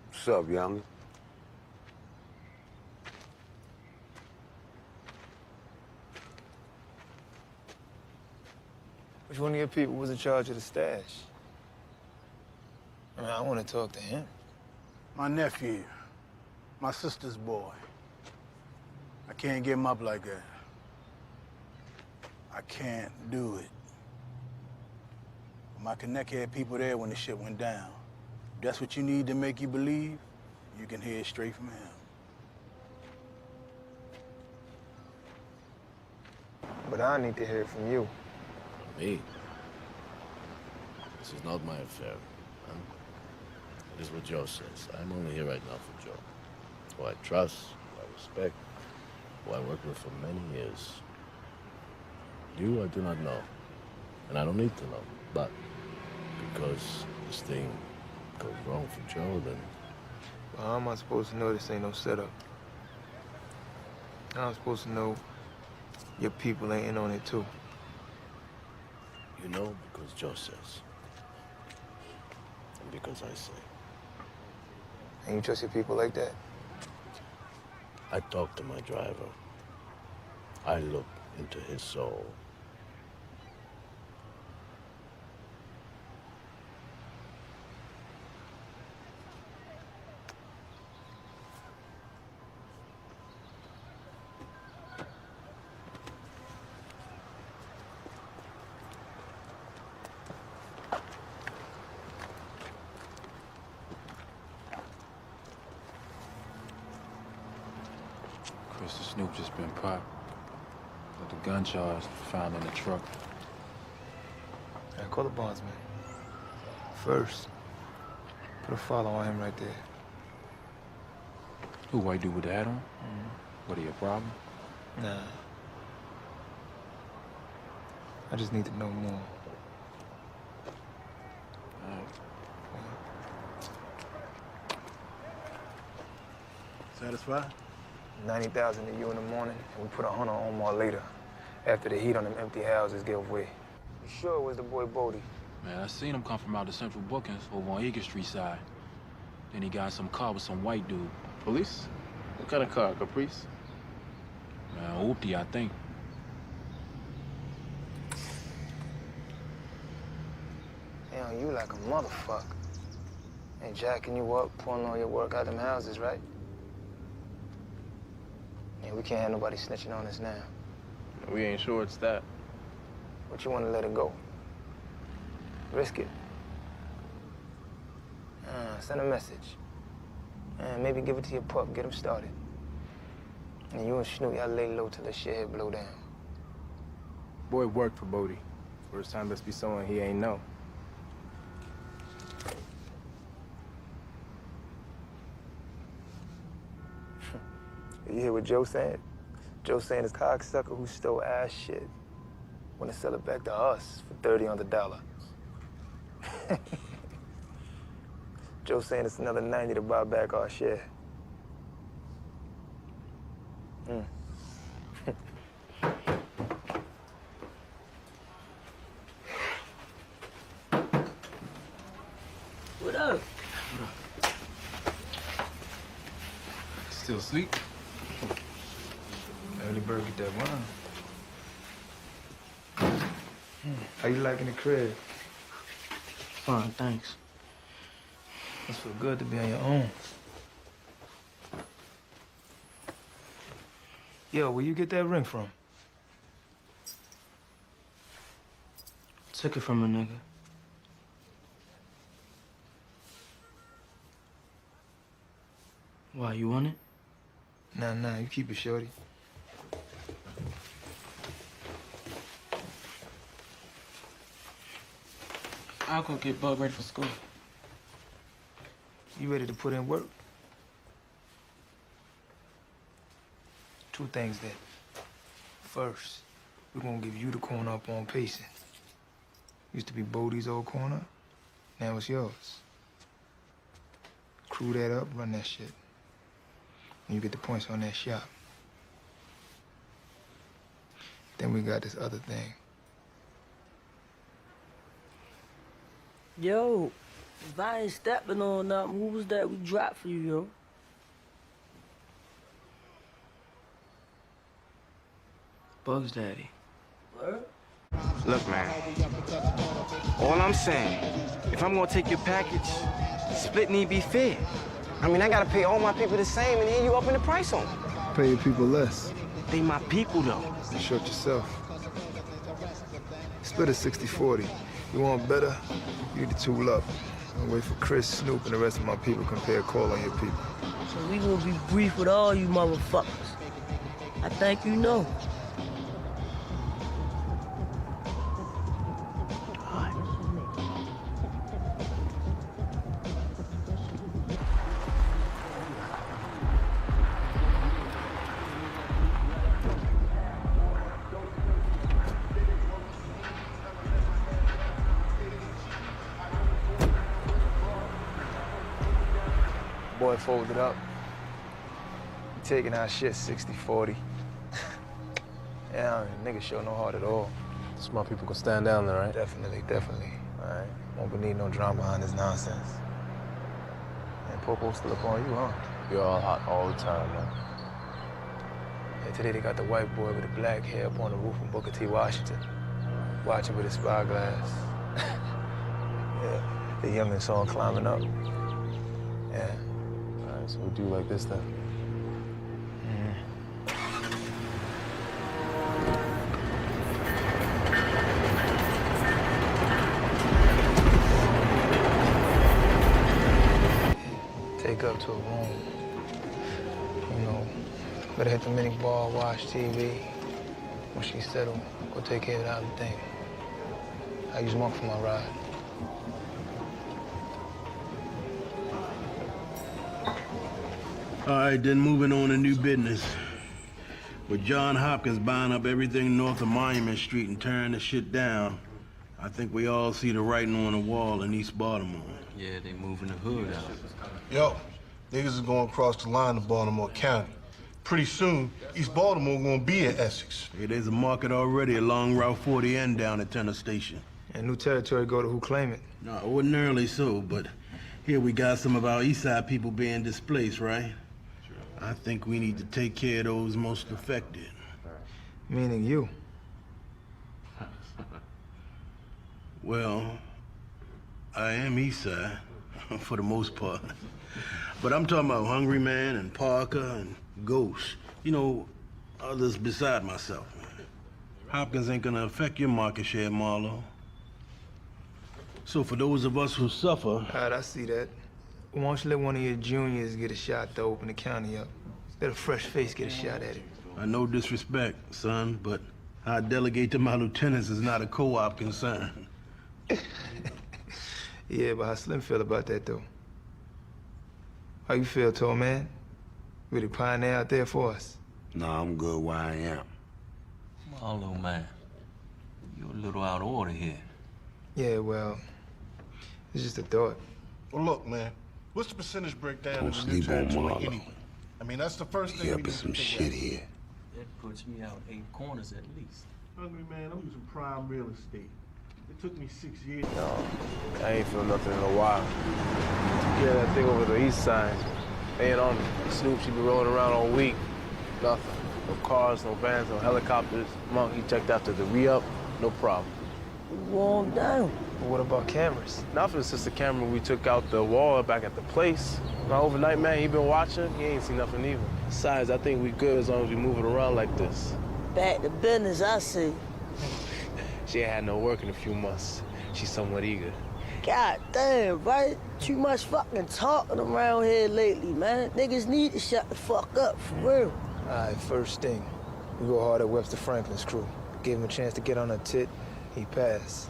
What's up, youngin'? Which one of your people was in charge of the stash? I mean, I want to talk to him. My nephew, my sister's boy. I can't get him up like that. I can't do it. My connect had people there when the shit went down. If that's what you need to make you believe, you can hear it straight from him. But I need to hear it from you. Me? This is not my affair. Huh? It is what Joe says. I'm only here right now for Joe, who I trust, who I respect, who I worked with for many years. You, I do not know, and I don't need to know. But because this thing goes wrong for Joe, then... Well, how am I supposed to know this ain't no setup? How am I supposed to know your people ain't in on it too? You know because Joe says. And because I say. And you trust your people like that? I talk to my driver. I look into his soul. Chris, the Snoop just been popped. But the gun charge found in the truck. I call the bondsman. First, put a follow on him right there. Who, white dude with the hat on? What, are you a problem? Nah. I just need to know more. Satisfied? 90,000 to you in the morning, and we put 100 on Omar later, after the heat on them empty houses give way. You sure it was the boy Bodie? Man, I seen him come from out the central bookings over on Eagle Street side. Then he got in some car with some white dude. Police? What kind of car? Caprice? Man, Oopty, I think. Damn, you like a motherfucker. Ain't jacking you up, pulling all your work out them houses, right? Yeah, we can't have nobody snitching on us now. We ain't sure it's that. But you want to let it go. Risk it. Send a message. Maybe give it to your pup, get him started. And you and Snoop, y'all lay low till the shit hit blow down. Boy worked for Bodie. First time must be someone he ain't know. You hear what Joe saying? Joe saying his cocksucker who stole our shit wanna sell it back to us for 30 on the dollar. Joe saying it's another 90 to buy back our share. What up? Still asleep? Early bird get that wine. How you liking the crib? Fine, thanks. Must feel good to be on your own. Yo, where you get that ring from? Took it from a nigga. Why, you want it? Nah, you keep it, shorty. I'll go get Bug ready for school. You ready to put in work? Two things then. First, we're gonna give you the corner up on pacing. Used to be Bodie's old corner, now it's yours. Crew that up, run that shit. And you get the points on that shop. Then we got this other thing. Yo, if I ain't stepping on nothing, who was that we dropped for you, yo? Bugs Daddy. Word? Look, man, all I'm saying, if I'm gonna take your package, split need be fair. I mean, I gotta pay all my people the same, and here you upping the price on them. Pay your people less. They my people, though. You short yourself. Split it 60-40. You want better? You need to tool up. And wait for Chris, Snoop, and the rest of my people to compare call on your people. So we gonna be brief with all you motherfuckers. I think you know. Boy folded up. Taking our shit 60-40. Yeah, niggas show no heart at all. Smart people can stand down there, right? Definitely, definitely. All right. Won't need no drama behind this nonsense. And Popo still up on you, huh? You're all hot all the time, man. Yeah, today they got the white boy with the black hair up on the roof in Booker T. Washington. Watching with his spyglass. Yeah, the youngin' saw him climbing up. Yeah. All right, so we'll do like this then. Take up to a room. You know, better hit the mini bar, watch TV. When she settle, go take care of the other thing. I use Monk for my ride. All right, then moving on to new business. With John Hopkins buying up everything north of Monument Street and tearing the shit down, I think we all see the writing on the wall in East Baltimore. Yeah, they moving the hood out. Yo, niggas is going across the line to Baltimore County. Pretty soon, East Baltimore gonna be in Essex. Yeah, there's a market already along Route 40 and down at Tenor Station. And new territory go to who claim it. No, ordinarily so, but here we got some of our East Side people being displaced, right? I think we need to take care of those most affected. Meaning you. Well, I am East Side, for the most part. But I'm talking about Hungry Man and Parker and Ghost. You know, others beside myself. Hopkins ain't gonna affect your market share, Marlo. So for those of us who suffer... All right, I see that. Why don't you let one of your juniors get a shot to open the county up? Let a fresh face get a shot at it. No disrespect, son, but I delegate to my lieutenants is not a co-op concern. Yeah, but how Slim feel about that, though? How you feel, tall man? Really pioneer out there for us? Nah, I'm good where I am. Marlo, man, you're a little out of order here. Yeah, well, it's just a thought. Well, look, man, what's the percentage breakdown Don't of the new sleep on territory Marlo. anyway? I mean, that's the first thing He we up need in to some figure shit out. here. That puts me out 8 corners at least. Hungry man, I'm using prime real estate. It took me 6 years. No, I ain't feel nothing in a while. Yeah, that thing over the east side. Ain't on me. Snoop, she be rolling around all week. Nothing. No cars, no vans, no helicopters. Monk, he checked after the re-up. No problem. Warm down. But what about cameras? Nothing since the camera we took out the wall back at the place. My overnight man, he been watching. He ain't seen nothing either. Besides, I think we good as long as we move it around like this. Back to business, I see. She ain't had no work in a few months. She's somewhat eager. God damn, right? Too much fucking talking around here lately, man. Niggas need to shut the fuck up, for real. All right, first thing. We go hard at Webster Franklin's crew. Gave him a chance to get on a tit. He passed.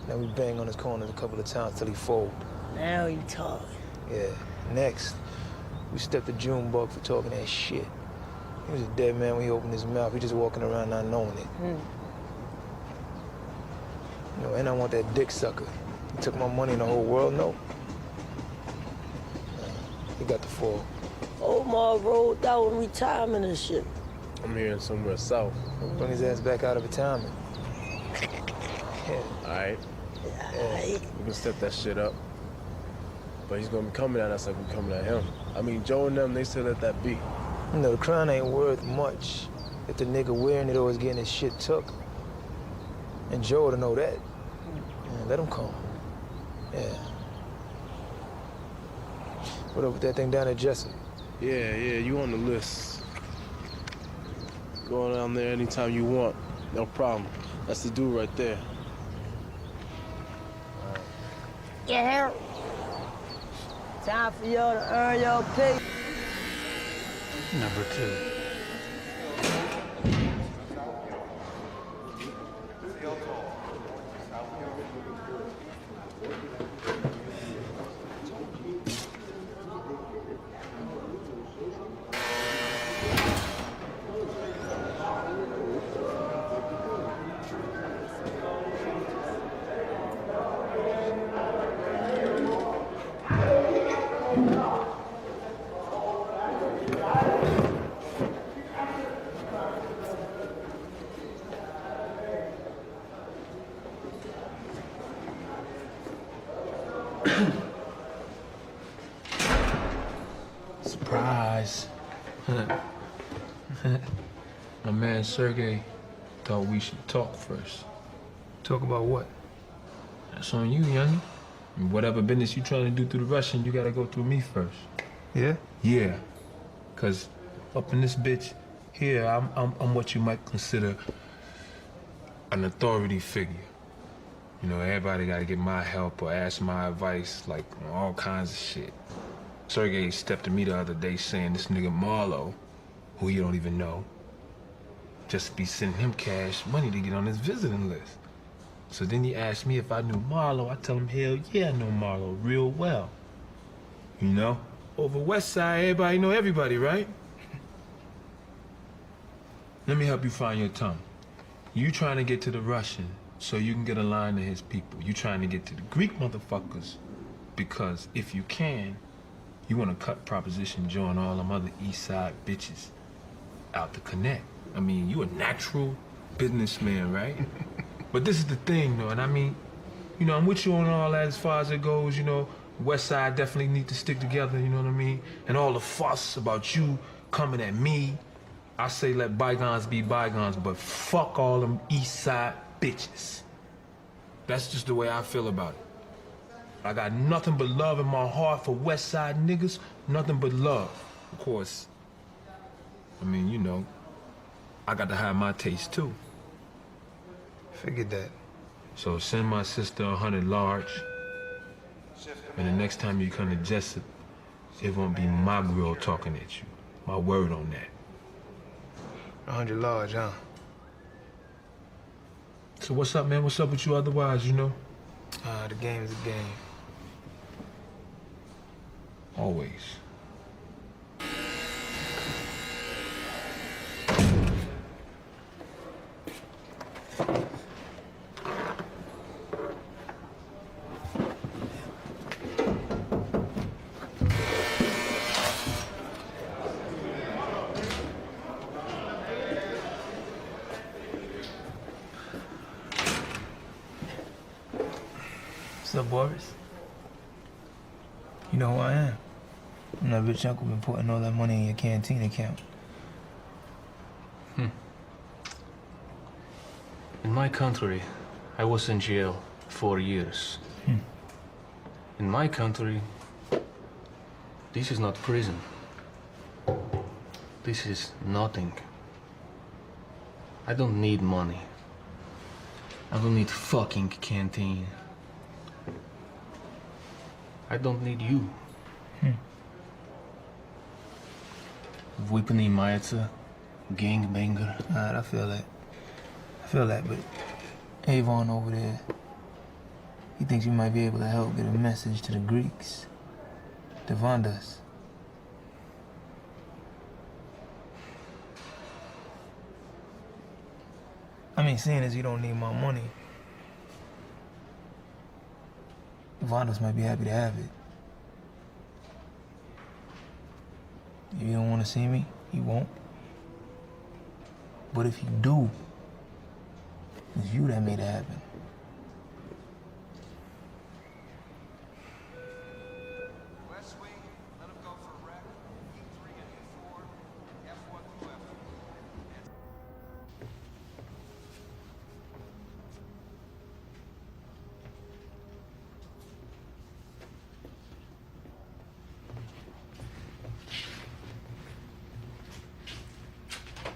Now we bang on his corners a couple of times till he fold. Now he talking. Yeah. Next, we stepped the Junebug for talking that shit. He was a dead man when he opened his mouth. He just walking around not knowing it. You know, and I want that dick sucker. He took my money and the whole world know. He got the fall. Omar rolled out in retirement and shit. I'm hearing somewhere south. Bring his ass back out of retirement. Yeah. All right. Yeah. We can step that shit up. But he's gonna be coming at us like we coming at him. I mean, Joe and them, they still let that be. You know, the crown ain't worth much if the nigga wearing it always getting his shit took. And Joe to know that. Yeah, let him come. Yeah. What up with that thing down at Jessup? Yeah, you on the list. Go down there anytime you want. No problem. That's the dude right there. Yeah. Time for y'all to earn your pay. Number 2. Surprise. My man Sergey thought we should talk first. Talk about what? That's on you, youngin'. And whatever business you trying to do through the Russian, you gotta go through me first. Yeah? Yeah. Cause up in this bitch here, I'm what you might consider an authority figure. You know, everybody gotta get my help or ask my advice, like all kinds of shit. Sergey stepped to me the other day saying this nigga Marlo, who you don't even know, just be sending him cash money to get on his visiting list. So then he asked me if I knew Marlo. I tell him, hell yeah, I know Marlo real well. You know? Over West Side, everybody know everybody, right? Let me help you find your tongue. You trying to get to the Russian so you can get a line to his people. You trying to get to the Greek motherfuckers because if you can, you want to cut Proposition Joe and all them other East Side bitches out to connect. I mean, you a natural businessman, right? But this is the thing, though, and I mean, you know, I'm with you on all that as far as it goes, you know. West Side definitely need to stick together, you know what I mean? And all the fuss about you coming at me, I say let bygones be bygones, but fuck all them East Side bitches. That's just the way I feel about it. I got nothing but love in my heart for West Side niggas, nothing but love. Of course, I mean, you know, I got to have my taste too. Figured that. So send my sister 100 large, and the next time you come to Jessup, it won't be my girl talking at you. My word on that. 100 large, huh? So what's up, man? What's up with you otherwise, you know? The game's a game. Always. What's up, Boris? You know who I am? I'm that rich uncle been putting all that money in your canteen account. In my country, I was in jail 4 years. In my country, this is not prison. This is nothing. I don't need money. I don't need fucking canteen. I don't need you. Выпанный мается, gangbanger. Alright, I feel that, but Avon over there, he thinks you might be able to help get a message to the Greeks. Devandas. I mean, seeing as you don't need my money, Devandas might be happy to have it. If you don't want to see me, he won't. But if you do, it's you that made it happen.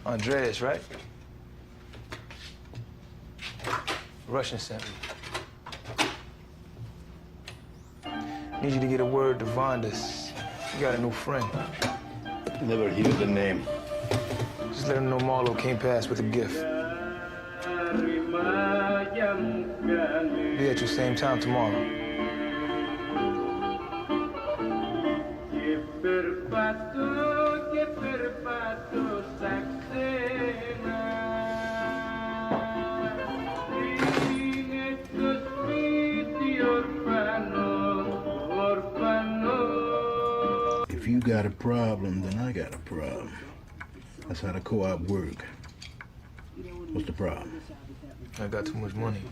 Andreas, right? Russian sent me. Need you to get a word to Vondas. You got a new friend. Never hear the name. Just let him know Marlo came past with a gift. Be at your same time tomorrow. If you got a problem, then I got a problem. That's how the co-op work. What's the problem? I got too much money.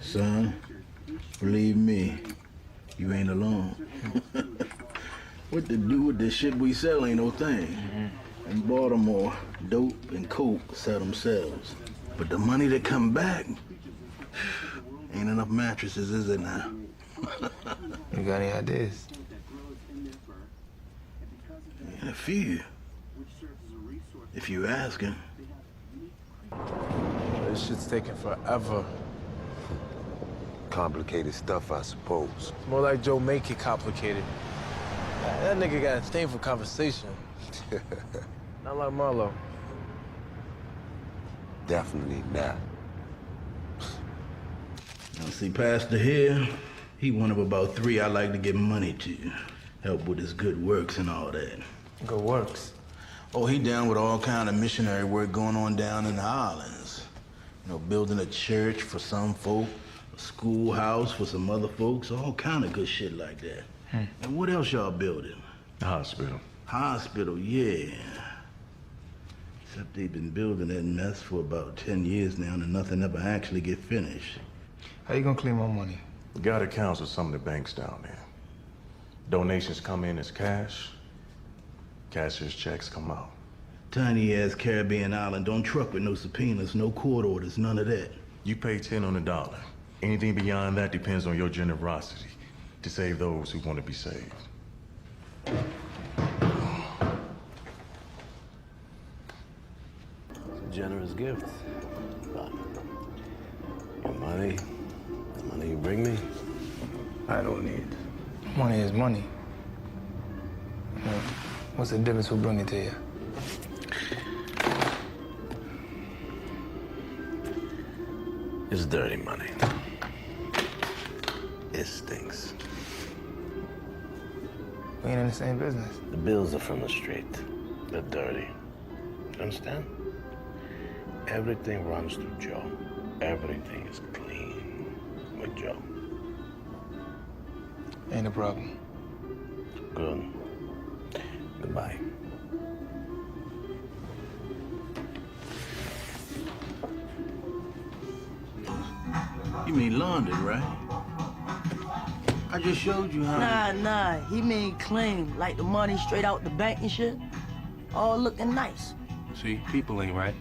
Son, believe me, you ain't alone. What to do with this shit we sell ain't no thing. In Baltimore, dope and coke sell themselves. But the money that come back, ain't enough mattresses, is it now? You got any ideas? A few. If you asking. This shit's taking forever. Complicated stuff, I suppose. It's more like Joe make it complicated. That nigga got a thing for conversation. Not like Marlo. Definitely not. Now, see, Pastor here, he one of about 3 I like to give money to. Help with his good works and all that. Good works? Oh, he down with all kind of missionary work going on down in the islands. You know, building a church for some folk, a schoolhouse for some other folks, all kind of good shit like that. And what else y'all building? The hospital. Hospital, yeah. Except they've been building that mess for about 10 years now and nothing ever actually get finished. How you gonna clean my money? We got accounts with some of the banks down there. Donations come in as cash. Cashier's checks come out. Tiny-ass Caribbean island, don't truck with no subpoenas, no court orders, none of that. You pay 10 on the dollar. Anything beyond that depends on your generosity to save those who want to be saved. It's a generous gift. But your money, the money you bring me, I don't need. Money is money. You know, what's the difference who bring it to you? it's dirty money. It stinks. We ain't in the same business. The bills are from the street. They're dirty. You understand? Everything runs through Joe. Everything is clean with Joe. Ain't a problem. Good. Goodbye. You mean London, right? I just showed you how. Nah, he mean clean, like the money straight out the bank and shit. All looking nice. See, people ain't right.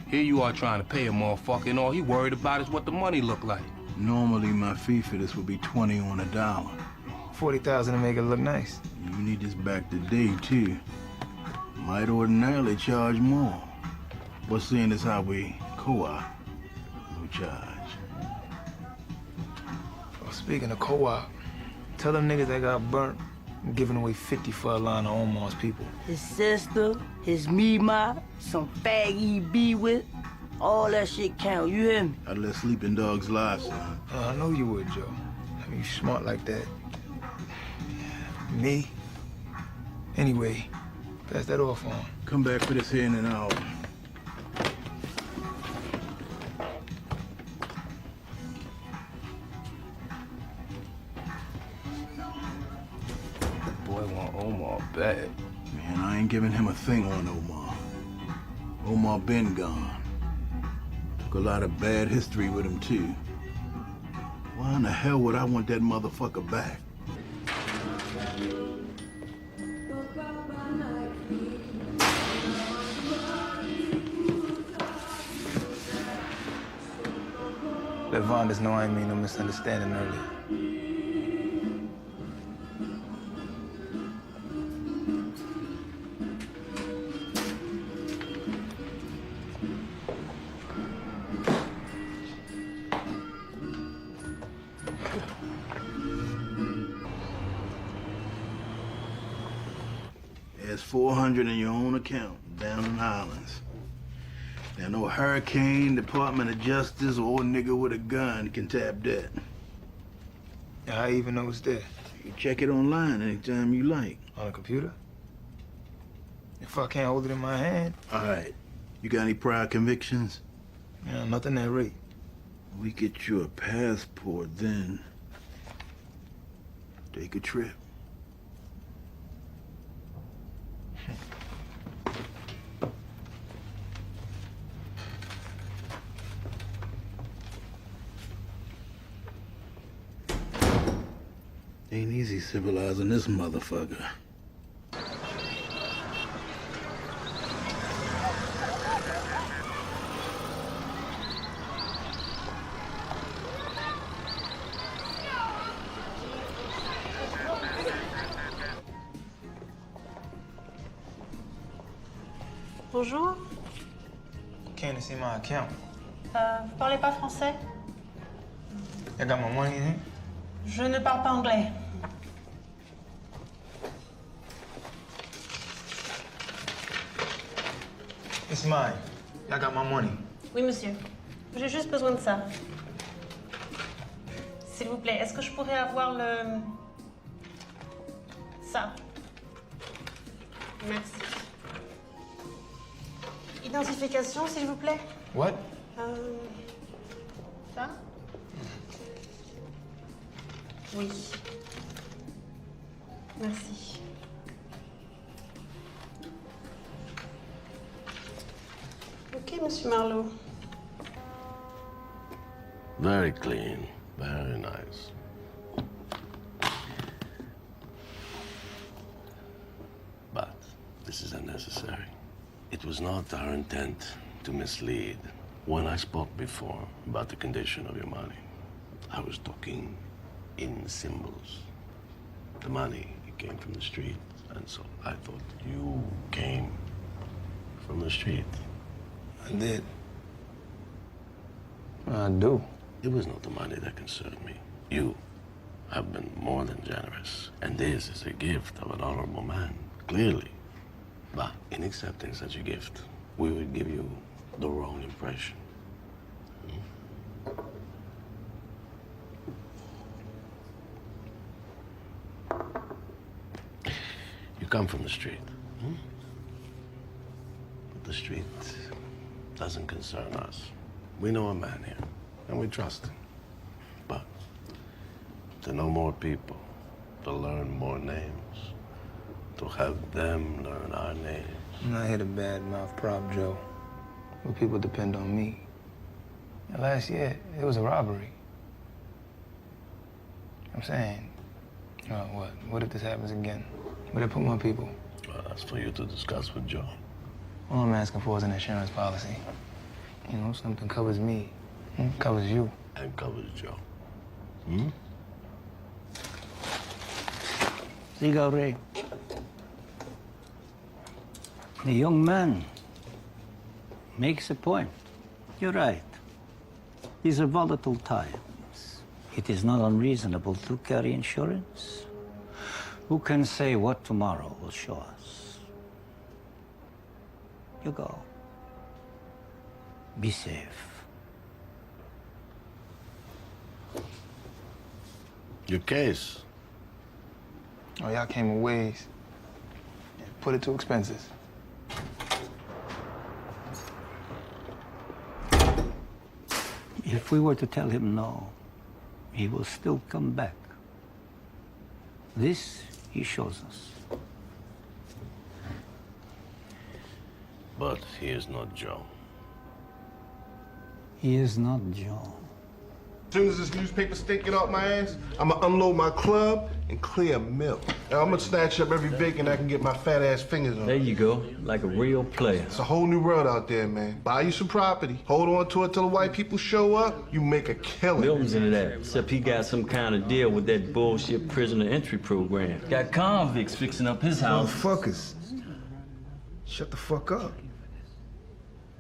Here you are trying to pay a motherfucker, and all he worried about is what the money look like. Normally, my fee for this would be 20 on a dollar. 40,000 to make it look nice. You need this back today, too. Might ordinarily charge more. But seeing as how we co-op, no charge. Well, speaking of co-op, tell them niggas that got burnt I'm giving away 50 for a line of Omar's people. His sister, his Mima, some fag he be with, all that shit count, you hear me? I'd let sleeping dogs lie, son. I know you would, Joe. I mean, you smart like that. Me? Anyway, pass that off on. Come back for this here in an hour. Boy want Omar bad. Man, I ain't giving him a thing on Omar. Omar been gone. Took a lot of bad history with him, too. Why in the hell would I want that motherfucker back? Let Vondas know I ain't mean no misunderstanding earlier. There's 400 in your own account down in the Islands. Now, no hurricane, Department of Justice, or nigga with a gun can tap that. I even know it's there. You check it online anytime you like. On a computer? If I can't hold it in my hand. All right. You got any prior convictions? Yeah, nothing that rate. We get you a passport, then take a trip. Ain't easy civilizing this motherfucker. Bonjour. Came to see my account. Vous parlez pas français? I got my money in it. Je ne parle pas anglais. It's mine. I got my money. Oui, monsieur. J'ai juste besoin de ça. S'il vous plaît, est-ce que je pourrais avoir le... ça? Merci. Identification, s'il vous plaît. What? Ça? Oui. Merci. Ok, monsieur Marlo. Very clean, very nice. But this is unnecessary. It was not our intent to mislead. When I spoke before about the condition of your money, I was talking in symbols. The money came from the street, and so I thought you came from the street. I did. I do. It was not the money that concerned me. You have been more than generous, and this is a gift of an honorable man, clearly. But in accepting such a gift, we would give you the wrong impression. You come from the street. But the street doesn't concern us. We know a man here, and we trust him. But to know more people, to learn more names, to have them learn our names. I'm not here to badmouth Prop Joe, but people depend on me. And last year, it was a robbery. I'm saying, what? What if this happens again? Where they put my people? Well, that's for you to discuss with Joe. All I'm asking for is an insurance policy. You know, something covers me, covers you. And covers Joe. Cigarette. The young man makes a point. You're right. These are volatile times. It is not unreasonable to carry insurance. Who can say what tomorrow will show us? You go. Be safe. Your case. Oh, y'all came a ways. Put it to expenses. If we were to tell him no, he will still come back. This he shows us. But he is not Joe. He is not Joe. As soon as this newspaper stink get off my ass, I'ma unload my club and clear a mill. Now I'm gonna snatch up every bacon I can get my fat ass fingers on. There you go, like a real player. It's a whole new world out there, man. Buy you some property, hold on to it till the white people show up, you make a killing. Milton's into that, except he got some kind of deal with that bullshit prisoner entry program. Got convicts fixing up his house. Motherfuckers. Shut the fuck up.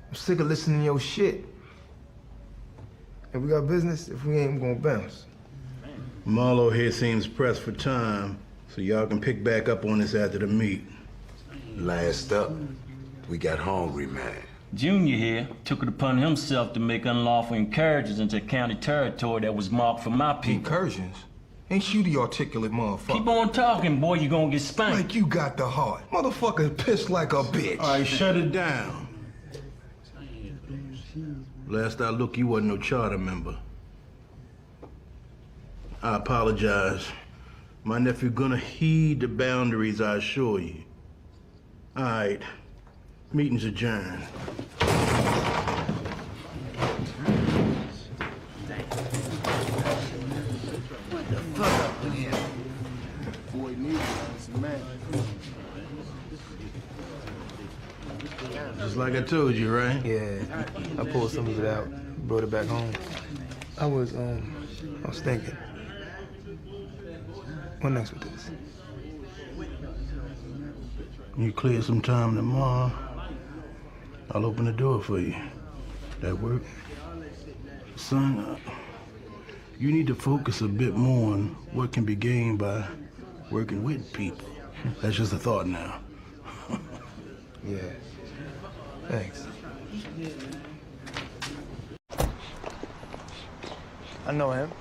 I'm sick of listening to your shit. If we got business, if we ain't, we're gonna bounce. Marlo here seems pressed for time, so y'all can pick back up on this after the meet. Last up, we got Hungry Man. Junior here took it upon himself to make unlawful incursions into county territory that was marked for my people. Incursions? Ain't you the articulate motherfucker? Keep on talking, boy, you gonna get spanked. Like you got the heart. Motherfucker pissed like a bitch. All right, shut it down. Last I looked, you wasn't no charter member. I apologize. My nephew gonna heed the boundaries, I assure you. All right, meeting's adjourned. What the fuck up with him? Boy, neither. It's a man. Just like I told you, right? Yeah, I pulled some of it out, brought it back home. I was thinking, what next with this? You clear some time tomorrow, I'll open the door for you. That work? Son, you need to focus a bit more on what can be gained by working with people. That's just a thought now. Yeah. Thanks. I know him.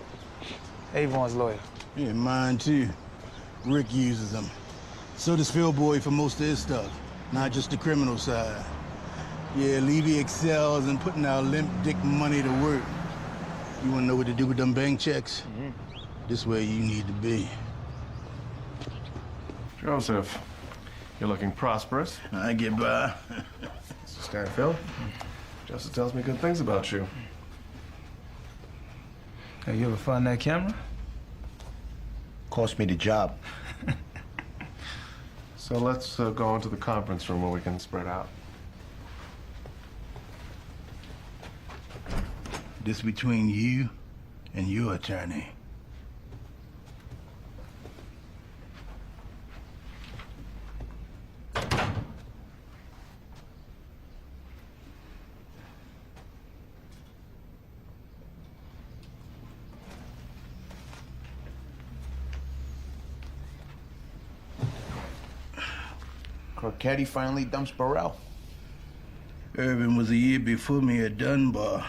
Avon's lawyer. Yeah, mine too. Rick uses them. So does Phil Boy for most of his stuff, not just the criminal side. Yeah, Levy excels in putting our limp dick money to work. You wanna know what to do with them bank checks? This way you need to be. Joseph, you're looking prosperous. I get by. Mr. Stanfield, Joseph tells me good things about you. Hey, you ever find that camera? Cost me the job. So let's go into the conference room where we can spread out. This between you and your attorney. Crocetti finally dumps Burrell. Irvin was a year before me at Dunbar.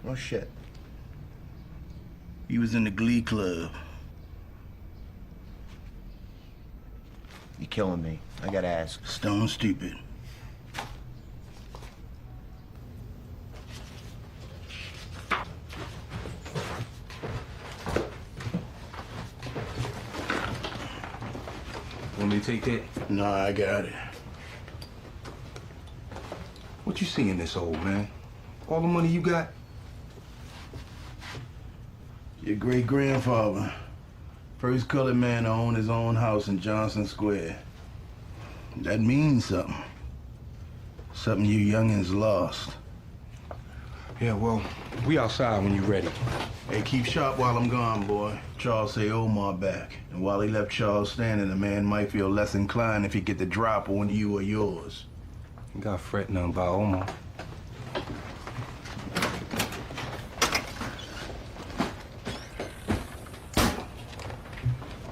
Oh, shit. He was in the Glee Club. You're killing me. I gotta ask. Stone stupid. Want me to take that? No, I got it. What you see in this old man? All the money you got? Your great-grandfather, first colored man to own his own house in Johnson Square. That means something. Something you youngins lost. Yeah, well, we outside when you ready. Hey, keep sharp while I'm gone, boy. Charles say Omar back. And while he left Charles standing, a man might feel less inclined if he get the drop on you or yours. You got fret nothing about Omar.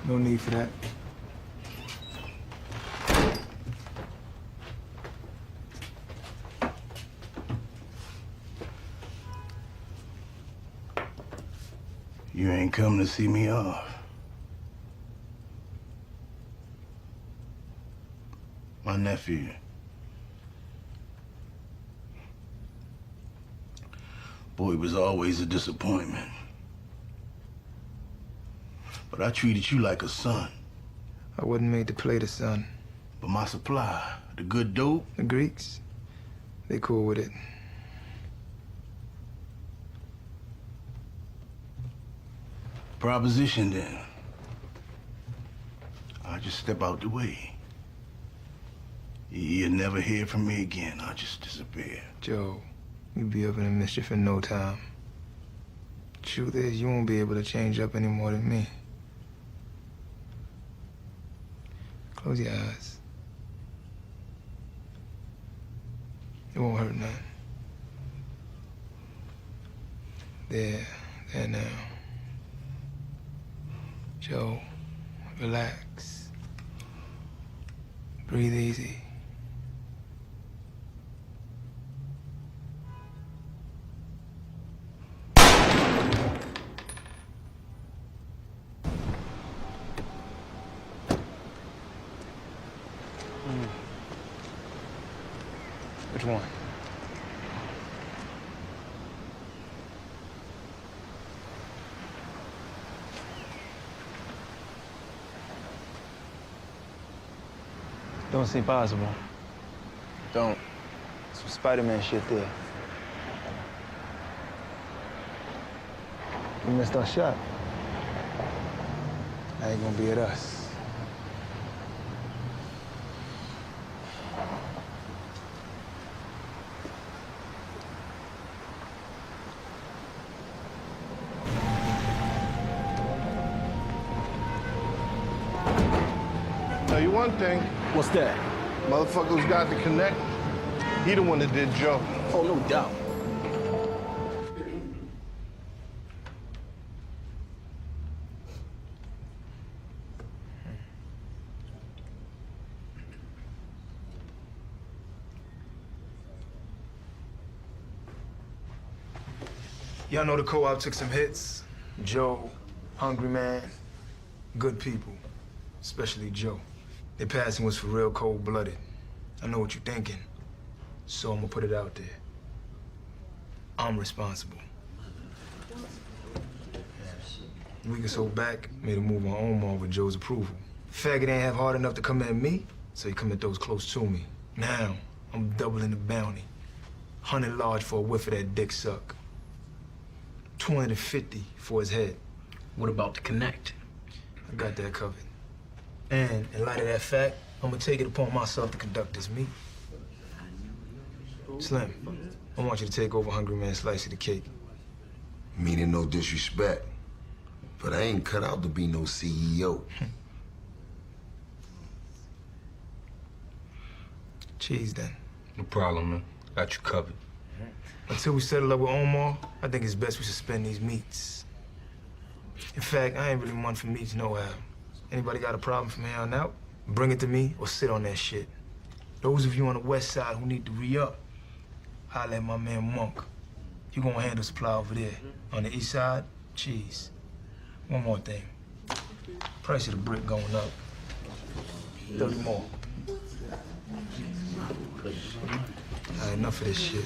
No need for that. You ain't come to see me off. My nephew. Boy was always a disappointment. But I treated you like a son. I wasn't made to play the son. But my supply, the good dope. The Greeks, they cool with it. Proposition then. I'll just step out the way. You'll never hear from me again. I'll just disappear. Joe, you'll be up in the mischief in no time. Truth is, you won't be able to change up any more than me. Close your eyes. It won't hurt none. There now. Joe, relax. Breathe easy. Which one? Don't seem possible. Don't. Some Spider-Man shit there. We missed our shot. That ain't gonna be at us. Tell you one thing. What's that? Motherfucker who's got the connect, he the one that did Joe. Oh, no doubt. Y'all know the co-op took some hits. Joe, Hungry Man, good people, especially Joe. Their passing was for real cold-blooded. I know what you're thinking, so I'm gonna put it out there. I'm responsible. A week or so back, made a move on Omar with Joe's approval. Faggot ain't have hard enough to come at me, so he come at those close to me. Now, I'm doubling the bounty. 100 large for a whiff of that dick suck. 250 for his head. What about the connect? I got that covered. And in light of that fact, I'm gonna take it upon myself to conduct this meet. Slim, I want you to take over Hungry Man's slice of the cake. Meaning no disrespect, but I ain't cut out to be no CEO. Cheese, then. No problem, man. Got you covered. Until we settle up with Omar, I think it's best we suspend these meets. In fact, I ain't really one for meets no how. Anybody got a problem from here on out? Bring it to me or sit on that shit. Those of you on the west side who need to re-up, holla at my man Monk. You gonna handle supply over there. On the east side, cheese. One more thing. Price of the brick going up. 30 more. All right, enough of this shit.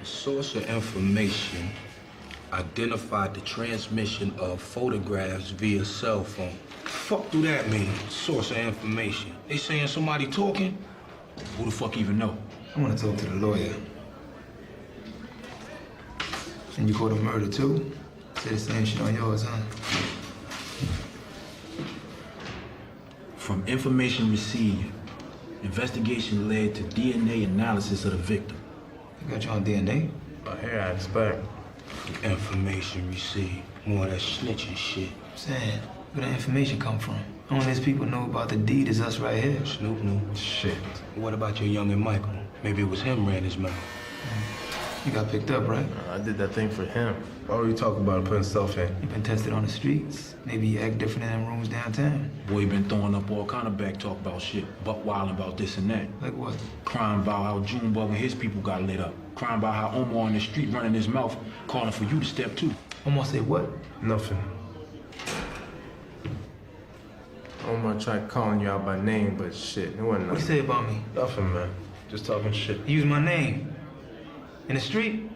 Source of information identified the transmission of photographs via cell phone. Fuck do that mean? Source of information. They saying somebody talking? Who the fuck even know? I want to talk to the lawyer. And you caught a murder too? Say the same shit on yours, huh? From information received, investigation led to DNA analysis of the victim. You got your own DNA? I hear I expect. Information received. More of that snitching shit. I'm saying, where the information come from? Only these people know about the deed is us right here. Snoop knew. Shit. What about your youngin' Michael? Maybe it was him ran his mouth. You got picked up, right? I did that thing for him. Why were you talking about putting stuff in? You been tested on the streets. Maybe you act different in them rooms downtown. Boy, you been throwing up all kind of back talk about shit. Buck wildin' about this and that. Like what? Crying about how Junebug and his people got lit up. Crying about how Omar on the street running his mouth, calling for you to step too. Omar say what? Nothing. Omar tried calling you out by name, but shit, it wasn't What he say about me? nothing, man. Just talking shit. He used my name. In the street?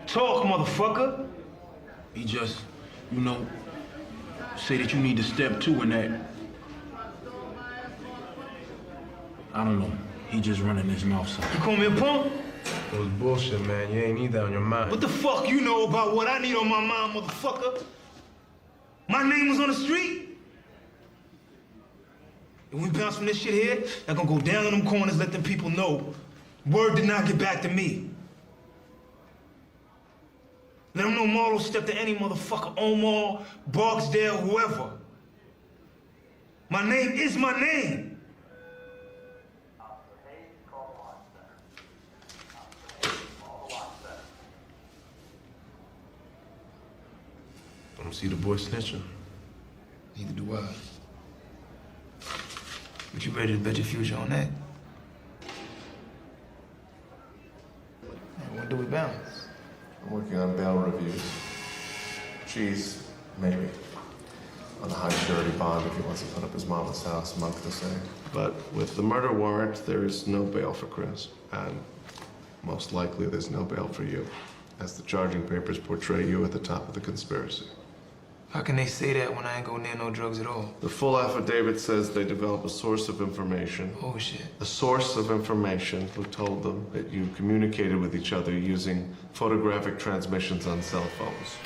Talk, motherfucker. He just, you know, say that you need to step two in that. I don't know. He just running his mouth, son. You call me a punk? It was bullshit, man. You ain't need that on your mind. What the fuck you know about what I need on my mind, motherfucker? My name was on the street? If we bounce from this shit here, I'm gonna go down in them corners, let them people know. Word did not get back to me. Let them know Marlo stepped to any motherfucker, Omar, Barksdale, whoever. My name is my name. Don't see the boy snitching. Neither do I. But you ready to bet your future on that? When do we bounce? I'm working on bail reviews. Cheese, maybe. On a high surety bond if he wants to put up his mama's house, Monk the same. But with the murder warrant, there is no bail for Chris. And most likely there's no bail for you, as the charging papers portray you at the top of the conspiracy. How can they say that when I ain't go near no drugs at all? The full affidavit says they develop a source of information. Oh, shit. A source of information who told them that you communicated with each other using photographic transmissions on cell phones.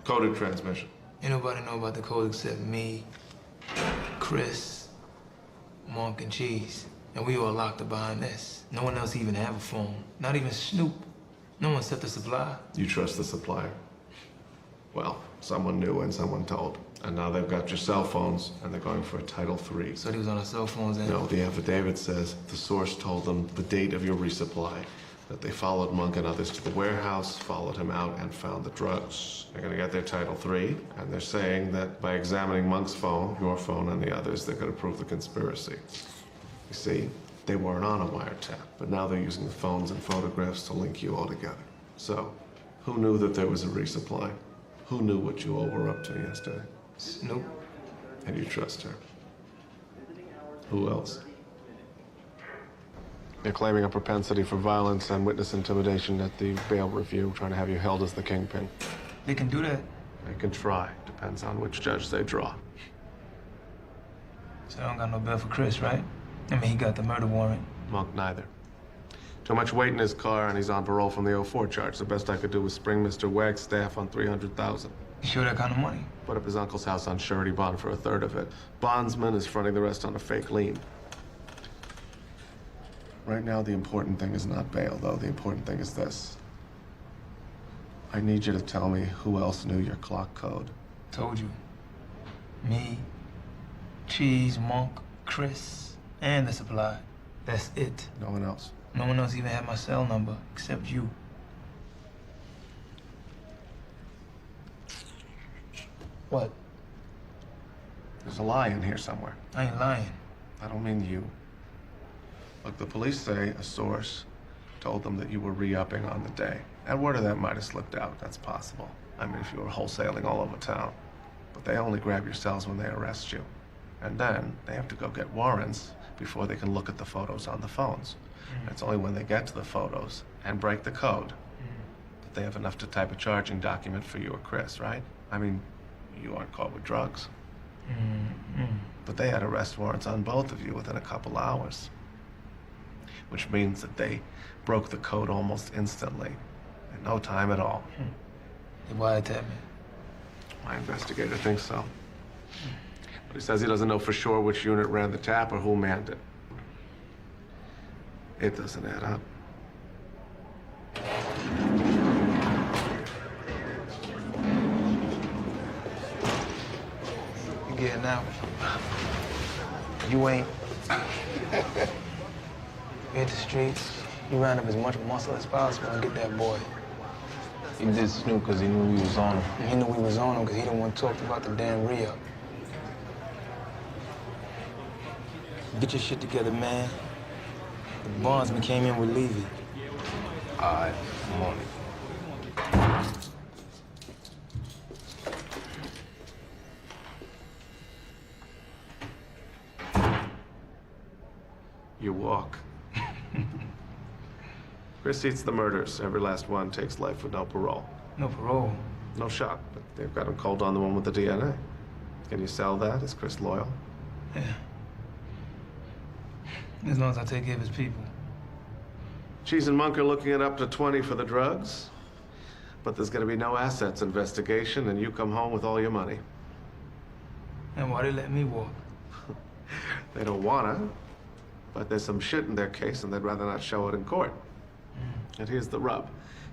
Coded transmission. Ain't nobody know about the code except me, Chris, Monk, and Cheese. And we all locked up behind this. No one else even have a phone. Not even Snoop. No one except the supply. You trust the supplier? Well, someone knew and someone told. And now they've got your cell phones, and they're going for a Title III. So he was on our cell phones then? No, the affidavit says the source told them the date of your resupply, that they followed Monk and others to the warehouse, followed him out, and found the drugs. They're gonna get their Title III, and they're saying that by examining Monk's phone, your phone, and the others, they're gonna prove the conspiracy. You see, they weren't on a wiretap, but now they're using the phones and photographs to link you all together. So, who knew that there was a resupply? Who knew what you all were up to yesterday? Snoop. And you trust her? Who else? They're claiming a propensity for violence and witness intimidation at the bail review, trying to have you held as the kingpin. They can do that? They can try. Depends on which judge they draw. So I don't got no bail for Chris, right? I mean, he got the murder warrant. Monk, neither. Too much weight in his car, and he's on parole from the 04 charge. The best I could do was spring Mr. Wagstaff on $300,000. You sure that kind of money? Put up his uncle's house on surety bond for a third of it. Bondsman is fronting the rest on a fake lien. Right now, the important thing is not bail, though. The important thing is this. I need you to tell me who else knew your clock code. Told you. Me, Cheese, Monk, Chris, and the supply. That's it. No one else. No one else even had my cell number, except you. What? There's a lie in here somewhere. I ain't lying. I don't mean you. Look, the police say a source told them that you were re-upping on the day. And word of that might have slipped out. That's possible. I mean, if you were wholesaling all over town. But they only grab your cells when they arrest you. And then they have to go get warrants before they can look at the photos on the phones. It's only when they get to the photos and break the code that they have enough to type a charging document for you or Chris, right? I mean, you aren't caught with drugs. But they had arrest warrants on both of you within a couple hours. Which means that they broke the code almost instantly. In no time at all. They wiretapped me. My investigator thinks so. But he says he doesn't know for sure which unit ran the tap or who manned it. It doesn't add up. You getting out? You ain't. You hit the streets. You ran up as much muscle as possible and get that boy. He did Snoop because he knew we was on him. He knew we was on him because he didn't want to talk about the damn re-up. Get your shit together, man. The bondsman came in with Levy. All right, I'm on it. You walk. Chris eats the murders. Every last one takes life with no parole. No parole? No shot, but they've got him cold on the one with the DNA. Can you sell that? Is Chris loyal? Yeah. As long as I take care of his people. Cheese and Monk are looking at up to 20 for the drugs. But there's gonna be no assets investigation, and you come home with all your money. And why they let me walk? They don't wanna, but there's some shit in their case, and they'd rather not show it in court. And here's the rub.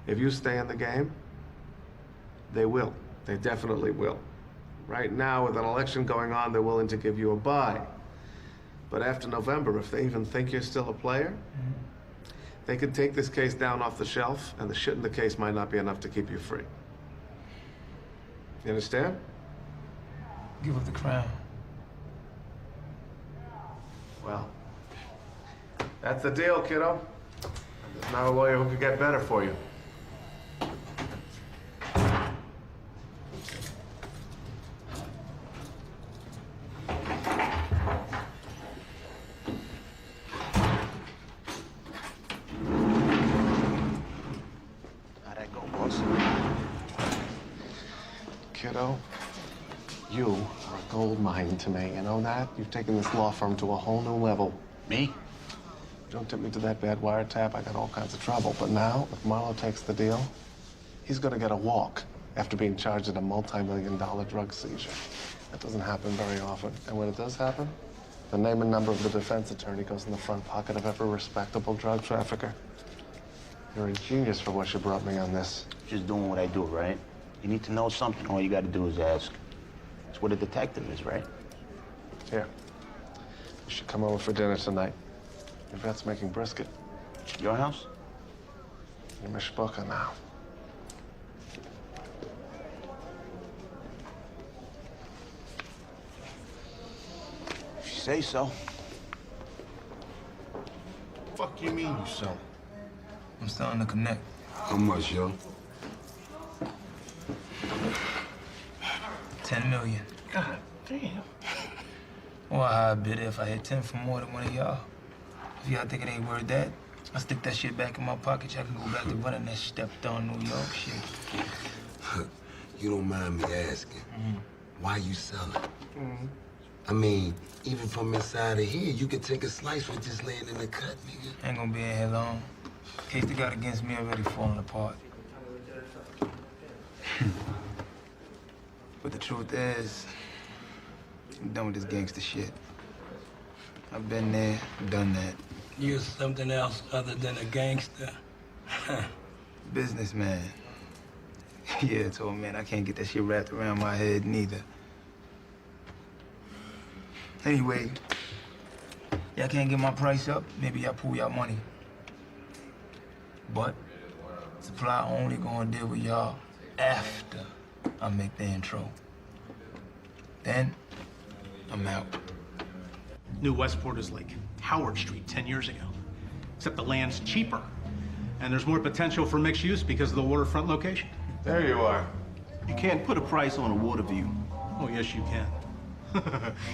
If you stay in the game, they will. They definitely will. Right now, with an election going on, they're willing to give you a buy. But after November, if they even think you're still a player, they could take this case down off the shelf, and the shit in the case might not be enough to keep you free. You understand? Give up the crown. Well, that's the deal, kiddo. There's not a lawyer who could get better for you. How'd that go, boss? Kiddo, you are a gold mine to me. You know that? You've taken this law firm to a whole new level. Me? Don't tip me to that bad wiretap. I got all kinds of trouble. But now, if Marlo takes the deal, he's gonna get a walk after being charged at a multi-million-dollar drug seizure. That doesn't happen very often. And when it does happen, the name and number of the defense attorney goes in the front pocket of every respectable drug trafficker. You're a genius for what you brought me on this. Just doing what I do, right? You need to know something, all you gotta do is ask. It's what a detective is, right? Here. You should come over for dinner tonight. Yvette's making brisket. Your house? You're mishpucha now. If you say so. Fuck you mean you sell? I'm starting to connect. How much, yo? 10 million. God damn. Well, I'd bid it if I hit 10 for more than one of y'all. If y'all think it ain't worth that, I'll stick that shit back in my pocket. Y'all can go back to running that stepped on New York shit. You don't mind me asking, why you selling? I mean, even from inside of here, you could take a slice with just laying in the cut, nigga. Ain't gonna be in here long. Case they got against me already falling apart. But the truth is, I'm done with this gangster shit. I've been there, done that. You're something else other than a gangster. Businessman. Yeah, told man, I can't get that shit wrapped around my head neither. Anyway, y'all can't get my price up, maybe y'all pull y'all money. But supply only gonna deal with y'all after I make the intro. Then, I'm out. New Westport is like Howard Street 10 years ago, except the land's cheaper. And there's more potential for mixed use because of the waterfront location. There you are. You can't put a price on a water view. Oh, yes, you can.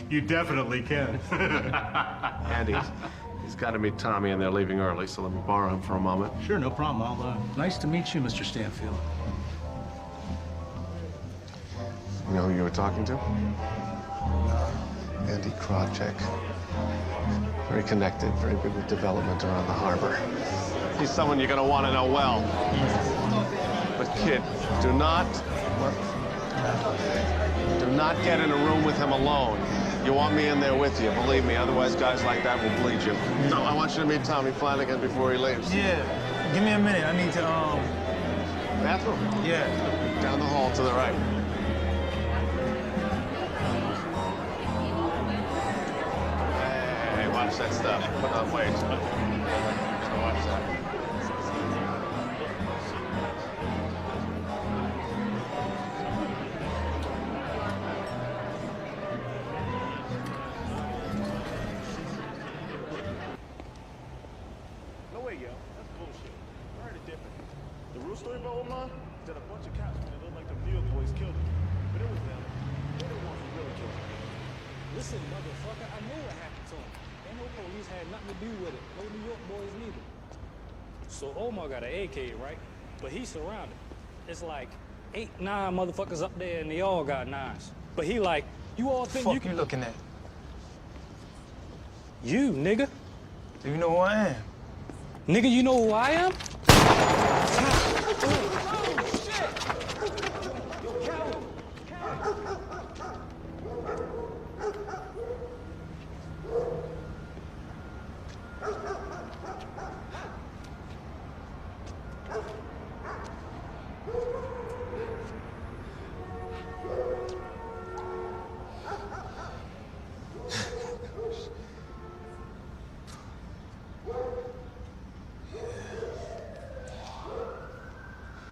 You definitely can. Andy, he's got to meet Tommy, and they're leaving early, so let me borrow him for a moment. Sure, no problem. Nice to meet you, Mr. Stanfield. You know who you were talking to? Andy Krajcek. Very connected, very big with development around the harbor. He's someone you're gonna want to know well. But kid, do not get in a room with him alone. You want me in there with you, believe me, otherwise guys like that will bleed you. No, I want you to meet Tommy Flanagan before he leaves. Yeah, give me a minute. I need to, Bathroom? Yeah. Down the hall to the right. Hey, watch that stuff. Put on weight. So watch that. No way, yo. That's bullshit. I heard it different. The real story about Oman is that a bunch of cops made it look like the New York boys killed him. But it was them. They're the ones who really killed him. Listen, motherfucker, I know what happened to him. Ain't no police had nothing to do with it. No New York boys neither. So Omar got an AK, right? But he's surrounded. It's like 8, 9 motherfuckers up there, and they all got 9s. But he like, you all think you can... you looking at? You, nigga. Do you know who I am? Nigga, you know who I am?